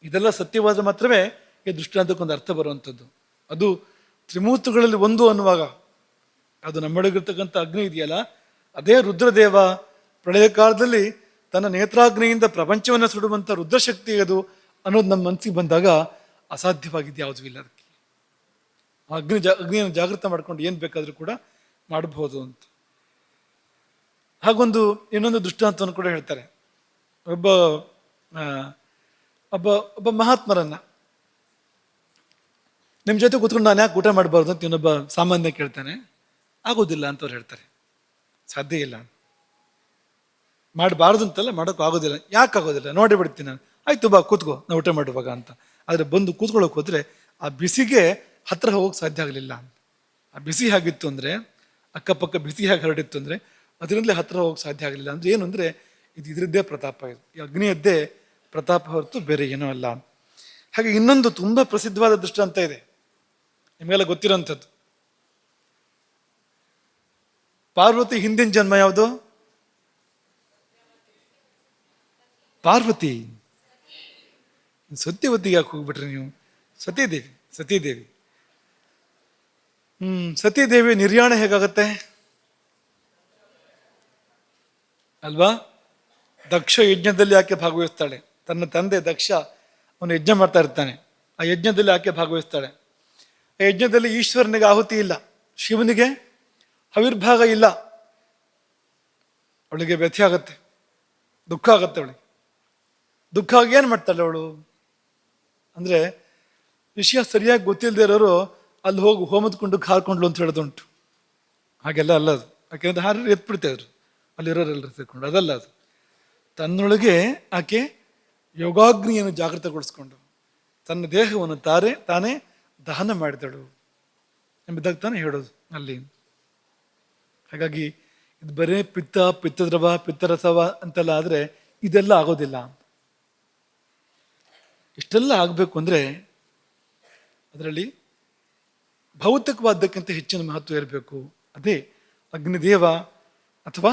ಇದೆಲ್ಲ ಸತ್ಯವಾದ ಮಾತ್ರವೇ ಈ ದೃಷ್ಟಾಂತಕ್ಕೊಂದು ಅರ್ಥ ಬರುವಂಥದ್ದು. ಅದು ತ್ರಿಮೂರ್ತಿಗಳಲ್ಲಿ ಒಂದು ಅನ್ನುವಾಗ ಅದು ನಮ್ಮೊಳಗಿರ್ತಕ್ಕಂಥ ಅಗ್ನಿ ಇದೆಯಲ್ಲ, ಅದೇ ರುದ್ರದೇವ ಪ್ರಳಯ ಕಾಲದಲ್ಲಿ ತನ್ನ ನೇತ್ರಾಗ್ನಿಯಿಂದ ಪ್ರಪಂಚವನ್ನು ಸುಡುವಂಥ ರುದ್ರಶಕ್ತಿ ಅದು ಅನ್ನೋದು ನಮ್ಮ ಮನಸ್ಸಿಗೆ ಬಂದಾಗ ಅಸಾಧ್ಯವಾಗಿದ್ದು ಯಾವುದೂ ಇಲ್ಲ. ಅದಕ್ಕೆ ಆ ಅಗ್ನಿಯನ್ನು ಜಾಗೃತ ಮಾಡ್ಕೊಂಡು ಏನು ಬೇಕಾದರೂ ಕೂಡ ಮಾಡಬಹುದು ಅಂತ. ಹಾಗೊಂದು ಇನ್ನೊಂದು ದೃಷ್ಟಾಂತವನ್ನು ಕೂಡ ಹೇಳ್ತಾರೆ. ಒಬ್ಬ ಒಬ್ಬ ಒಬ್ಬ ಮಹಾತ್ಮರನ್ನ ನಿಮ್ಮ ಜೊತೆ ಕೂತ್ಕೊಂಡು ನಾನು ಯಾಕೆ ಊಟ ಮಾಡಬಾರ್ದು ಅಂತ ಇನ್ನೊಬ್ಬ ಸಾಮಾನ್ಯ ಕೇಳ್ತಾನೆ. ಆಗೋದಿಲ್ಲ ಅಂತವ್ರು ಹೇಳ್ತಾರೆ, ಸಾಧ್ಯ ಇಲ್ಲ, ಮಾಡಬಾರ್ದು ಅಂತಲ್ಲ, ಮಾಡೋಕೆ ಆಗೋದಿಲ್ಲ. ಯಾಕೆ ಆಗೋದಿಲ್ಲ ನೋಡಿ ಬಿಡ್ತೀನಿ ನಾನು, ಆಯ್ತು ಬಾ ಕೂತ್ಕೋ ನಾವು ಊಟ ಮಾಡುವಾಗ ಅಂತ. ಆದರೆ ಬಂದು ಕೂತ್ಕೊಳ್ಳೋಕೆ ಹೋದ್ರೆ ಆ ಬಿಸಿಗೆ ಹತ್ರ ಹೋಗೋಕೆ ಸಾಧ್ಯ ಆಗಲಿಲ್ಲ. ಆ ಬಿಸಿ ಹೇಗಿತ್ತು ಅಂದರೆ, ಅಕ್ಕಪಕ್ಕ ಬಿಸಿ ಹೇಗೆ ಹರಡಿತ್ತು ಅಂದರೆ ಅದರಿಂದಲೇ ಹತ್ರ ಹೋಗೋಕೆ ಸಾಧ್ಯ ಆಗಲಿಲ್ಲ. ಅಂದ್ರೆ ಏನು ಅಂದರೆ ಇದು ಇದರದ್ದೇ ಪ್ರತಾಪ, ಇದು ಈ ಅಗ್ನಿಯದ್ದೇ ಪ್ರತಾಪ ಹೊರತು ಬೇರೆ ಏನೂ ಅಲ್ಲ. ಹಾಗೆ ಇನ್ನೊಂದು ತುಂಬ ಪ್ರಸಿದ್ಧವಾದ ದೃಷ್ಟಾಂತ ಇದೆ, ನಿಮಗೆಲ್ಲ ಗೊತ್ತಿರೋಂಥದ್ದು. ಪಾರ್ವತಿ ಹಿಂದಿನ ಜನ್ಮ ಯಾವುದು? ಪಾರ್ವತಿ. ಸತ್ಯವತಿಗೆ ಯಾಕೆ ಹೋಗ್ಬಿಟ್ರಿ ನೀವು? ಸತೀದೇವಿ. ಸತೀದೇವಿ ಸತೀದೇವಿ ನಿರ್ಯಾಣ ಹೇಗಾಗತ್ತೆ ಅಲ್ವಾ? ದಕ್ಷ ಯಜ್ಞದಲ್ಲಿ ಆಕೆ ಭಾಗವಹಿಸ್ತಾಳೆ. ತನ್ನ ತಂದೆ ದಕ್ಷ ಅವನು ಯಜ್ಞ ಮಾಡ್ತಾ ಇರ್ತಾನೆ, ಆ ಯಜ್ಞದಲ್ಲಿ ಆಕೆ ಭಾಗವಹಿಸ್ತಾಳೆ. ಆ ಯಜ್ಞದಲ್ಲಿ ಈಶ್ವರನಿಗೆ ಆಹುತಿ ಇಲ್ಲ, ಶಿವನಿಗೆ ಆವಿರ್ಭಾಗ ಇಲ್ಲ. ಅವಳಿಗೆ ವ್ಯಥೆ ಆಗತ್ತೆ, ದುಃಖ ಆಗತ್ತೆ. ಅವಳಿಗೆ ದುಃಖ ಆಗಿ ಏನು ಮಾಡ್ತಾಳೆ ಅವಳು ಅಂದರೆ, ವಿಷಯ ಸರಿಯಾಗಿ ಗೊತ್ತಿಲ್ಲದೆ ಇರೋರು ಅಲ್ಲಿ ಹೋಗಿ ಹೋಮದ ಕುಂಡಕ್ಕೆ ಹಾರ್ಕೊಂಡ್ಲು ಅಂತ ಹೇಳೋದುಂಟು. ಹಾಗೆಲ್ಲ ಅಲ್ಲ ಅದು, ಯಾಕೆಂದ್ರೆ ಹಾರಿ ಎತ್ಬಿಡ್ತಾ ಇದ್ರು ಅಲ್ಲಿರೋರೆಲ್ಲರೂ ಸೇರ್ಕೊಂಡು. ಅದಲ್ಲ ಅದು, ತನ್ನೊಳಗೆ ಆಕೆ ಯೋಗಾಗ್ನಿಯನ್ನು ಜಾಗೃತಗೊಳಿಸ್ಕೊಂಡು ತನ್ನ ದೇಹವನ್ನು ತಾನೇ ದಹನ ಮಾಡಿದಳು ಎಂಬುದಾಗಿ ತಾನೇ ಹೇಳೋದು ಅಲ್ಲಿ. ಹಾಗಾಗಿ ಇದು ಬರೇ ಪಿತ್ತದ್ರವ ಪಿತ್ತರಸವ ಅಂತೆಲ್ಲ ಆದರೆ ಇದೆಲ್ಲ ಆಗೋದಿಲ್ಲ. ಇಷ್ಟೆಲ್ಲ ಆಗಬೇಕು ಅಂದರೆ ಅದರಲ್ಲಿ ಭೌತಿಕವಾದಕ್ಕಿಂತ ಹೆಚ್ಚಿನ ಮಹತ್ವ ಇರಬೇಕು. ಅದೇ ಅಗ್ನಿದೇವ ಅಥವಾ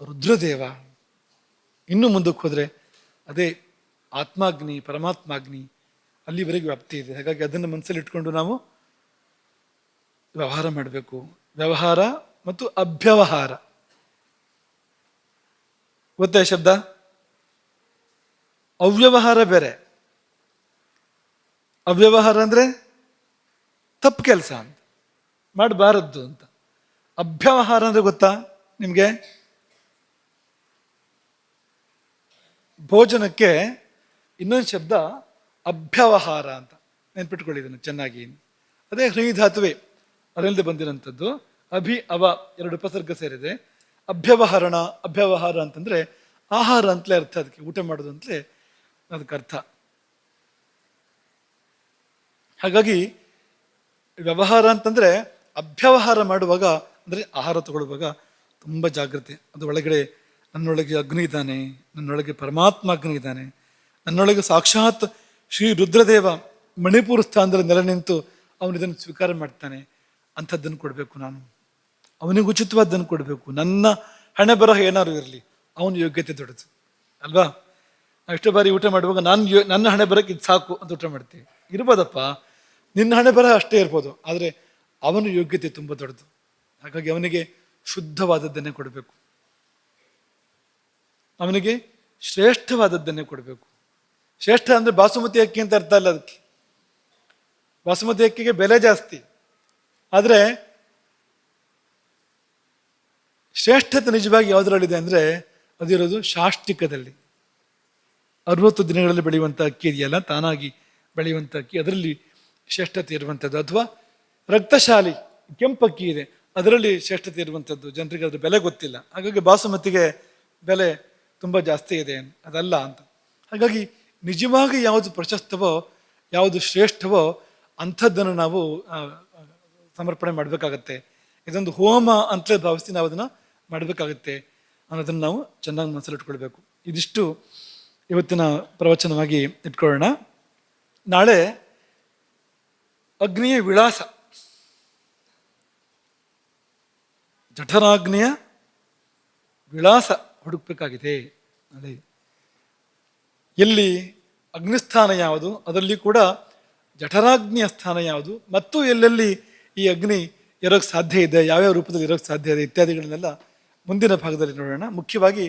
ರುದ್ರದೇವ. ಇನ್ನೂ ಮುಂದಕ್ಕೆ ಹೋದರೆ ಅದೇ ಆತ್ಮಾಗ್ನಿ, ಪರಮಾತ್ಮಾಗ್ನಿ, ಅಲ್ಲಿವರೆಗೆ ವ್ಯಾಪ್ತಿ ಇದೆ. ಹಾಗಾಗಿ ಅದನ್ನು ಮನಸ್ಸಲ್ಲಿ ಇಟ್ಕೊಂಡು ನಾವು ವ್ಯವಹಾರ ಮಾಡಬೇಕು. ವ್ಯವಹಾರ ಮತ್ತು ಅಭ್ಯವಹಾರ ಗೊತ್ತೇ ಶಬ್ದ? ಅವ್ಯವಹಾರ ಬೇರೆ, ಅವ್ಯವಹಾರ ಅಂದರೆ ತಪ್ಪು ಕೆಲಸ ಅಂತ, ಮಾಡಬಾರದ್ದು ಅಂತ. ಅಭ್ಯವಹಾರ ಅಂದರೆ ಗೊತ್ತಾ ನಿಮಗೆ? ಭೋಜನಕ್ಕೆ ಇನ್ನೊಂದು ಶಬ್ದ ಅಭ್ಯವಹಾರ ಅಂತ, ನೆನ್ಪಿಟ್ಕೊಳ್ಳಿ ಇದನ್ನು ಚೆನ್ನಾಗಿ. ಅದೇ ಹೃ ಧಾತುವೆ ಅದರಿಂದ ಬಂದಿರೋಂಥದ್ದು. ಅಭಿ ಅವ ಎರಡು ಉಪಸರ್ಗ ಸೇರಿದೆ. ಅಭ್ಯವಹರಣ, ಅಭ್ಯವಹಾರ ಅಂತಂದ್ರೆ ಆಹಾರ ಅಂತಲೇ ಅರ್ಥ, ಅದಕ್ಕೆ ಊಟ ಮಾಡೋದು ಅಂತಲೇ ಅದಕ್ಕೆ ಅರ್ಥ. ಹಾಗಾಗಿ ವ್ಯವಹಾರ ಅಂತಂದ್ರೆ ಅಭ್ಯವಹಾರ ಮಾಡುವಾಗ ಅಂದರೆ ಆಹಾರ ತಗೊಳ್ಳುವಾಗ ತುಂಬ ಜಾಗ್ರತೆ. ಅದು ಒಳಗಡೆ ನನ್ನೊಳಗೆ ಅಗ್ನಿ ಇದ್ದಾನೆ, ನನ್ನೊಳಗೆ ಪರಮಾತ್ಮ ಅಗ್ನಿ ಇದ್ದಾನೆ, ನನ್ನೊಳಗೆ ಸಾಕ್ಷಾತ್ ಶ್ರೀ ರುದ್ರದೇವ ಮಣಿಪುರ ಸ್ಥಾನದಲ್ಲಿ ನೆಲೆ ನಿಂತು ಅವನು ಇದನ್ನು ಸ್ವೀಕಾರ ಮಾಡ್ತಾನೆ. ಅಂಥದ್ದನ್ನು ಕೊಡಬೇಕು ನಾನು, ಅವನಿಗೆ ಉಚಿತವಾದ್ದನ್ನು ಕೊಡಬೇಕು. ನನ್ನ ಹಣೆ ಬರಹ ಏನಾದ್ರು ಇರಲಿ, ಅವನ ಯೋಗ್ಯತೆ ದೊಡ್ಡದು ಅಲ್ವಾ? ಎಷ್ಟೋ ಬಾರಿ ಊಟ ಮಾಡುವಾಗ ನನ್ನ ಹಣೆ ಬರಕ್ಕೆ ಇದು ಸಾಕು ಅಂತ ಊಟ ಮಾಡ್ತೀವಿ. ಇರ್ಬೋದಪ್ಪ, ನಿನ್ನ ಹಣೆ ಬರಹ ಅಷ್ಟೇ ಇರ್ಬೋದು, ಆದರೆ ಅವನ ಯೋಗ್ಯತೆ ತುಂಬ ದೊಡ್ಡದು. ಹಾಗಾಗಿ ಅವನಿಗೆ ಶುದ್ಧವಾದದ್ದನ್ನೇ ಕೊಡಬೇಕು, ಅವನಿಗೆ ಶ್ರೇಷ್ಠವಾದದ್ದನ್ನೇ ಕೊಡಬೇಕು. ಶ್ರೇಷ್ಠ ಅಂದರೆ ಬಾಸುಮತಿ ಅಕ್ಕಿ ಅಂತ ಅರ್ಥ ಅಲ್ಲ. ಅದಕ್ಕೆ ಬಾಸುಮತಿ ಅಕ್ಕಿಗೆ ಬೆಲೆ ಜಾಸ್ತಿ, ಆದರೆ ಶ್ರೇಷ್ಠತೆ ನಿಜವಾಗಿ ಯಾವುದರಲ್ಲಿದೆ ಅಂದರೆ ಅದಿರೋದು ಶಾಷ್ಟಿಕದಲ್ಲಿ. 60 ದಿನಗಳಲ್ಲಿ ಬೆಳೆಯುವಂಥ ಅಕ್ಕಿ ಇದೆಯಲ್ಲ, ತಾನಾಗಿ ಬೆಳೆಯುವಂಥ ಅಕ್ಕಿ, ಅದರಲ್ಲಿ ಶ್ರೇಷ್ಠತೆ ಇರುವಂಥದ್ದು. ಅಥವಾ ರಕ್ತಶಾಲಿ ಕೆಂಪಕ್ಕಿ ಇದೆ, ಅದರಲ್ಲಿ ಶ್ರೇಷ್ಠತೆ ಇರುವಂಥದ್ದು. ಜನರಿಗೆ ಅದ್ರ ಬೆಲೆ ಗೊತ್ತಿಲ್ಲ, ಹಾಗಾಗಿ ಬಾಸುಮತಿಗೆ ಬೆಲೆ ತುಂಬ ಜಾಸ್ತಿ ಇದೆ ಅದಲ್ಲ ಅಂತ. ಹಾಗಾಗಿ ನಿಜವಾಗಿ ಯಾವುದು ಪ್ರಶಸ್ತವೋ ಯಾವುದು ಶ್ರೇಷ್ಠವೋ ಅಂಥದ್ದನ್ನು ನಾವು ಸಮರ್ಪಣೆ ಮಾಡಬೇಕಾಗತ್ತೆ. ಇದೊಂದು ಹೋಮ ಅಂತಲೇ ಭಾವಿಸಿ ನಾವು ಅದನ್ನು ಮಾಡಬೇಕಾಗತ್ತೆ ಅನ್ನೋದನ್ನು ನಾವು ಚೆನ್ನಾಗಿ ಮನಸ್ಸಲ್ಲಿಟ್ಕೊಳ್ಬೇಕು. ಇದಿಷ್ಟು ಇವತ್ತಿನ ಪ್ರವಚನವಾಗಿ ಇಟ್ಕೊಳ್ಳೋಣ. ನಾಳೆ ಅಗ್ನಿಯ ವಿಳಾಸ, ಜಠರಾಗ್ನಿಯ ವಿಳಾಸ ಹುಡುಕಬೇಕಾಗಿದೆ. ಅದೇ ಎಲ್ಲಿ ಅಗ್ನಿಸ್ಥಾನ ಯಾವುದು, ಅದರಲ್ಲಿ ಕೂಡ ಜಠರಾಗ್ನಿಯ ಸ್ಥಾನ ಯಾವುದು, ಮತ್ತು ಎಲ್ಲೆಲ್ಲಿ ಈ ಅಗ್ನಿ ಇರೋಕ್ಕೆ ಸಾಧ್ಯ ಇದೆ, ಯಾವ್ಯಾವ ರೂಪದಲ್ಲಿ ಇರೋಕ್ಕೆ ಸಾಧ್ಯ ಇದೆ ಇತ್ಯಾದಿಗಳನ್ನೆಲ್ಲ ಮುಂದಿನ ಭಾಗದಲ್ಲಿ ನೋಡೋಣ. ಮುಖ್ಯವಾಗಿ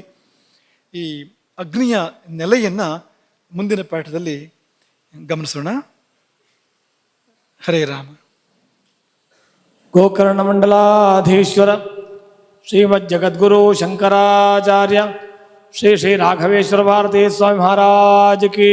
ಈ ಅಗ್ನಿಯ ನೆಲೆಯನ್ನು ಮುಂದಿನ ಪಾಠದಲ್ಲಿ ಗಮನಿಸೋಣ. ಹರೇ ರಾಮ. ಗೋಕರ್ಣ ಮಂಡಲಾಧೀಶ್ವರ ಶ್ರೀಮಜ್ಜಗದ್ಗುರು ಶಂಕರಾಚಾರ್ಯ ಶ್ರೀ ಶ್ರೀ ರಾಘವೇಶ್ವರ ಭಾರತೀ ಸ್ವಾಮಿ ಮಹಾರಾಜ್ ಕೀ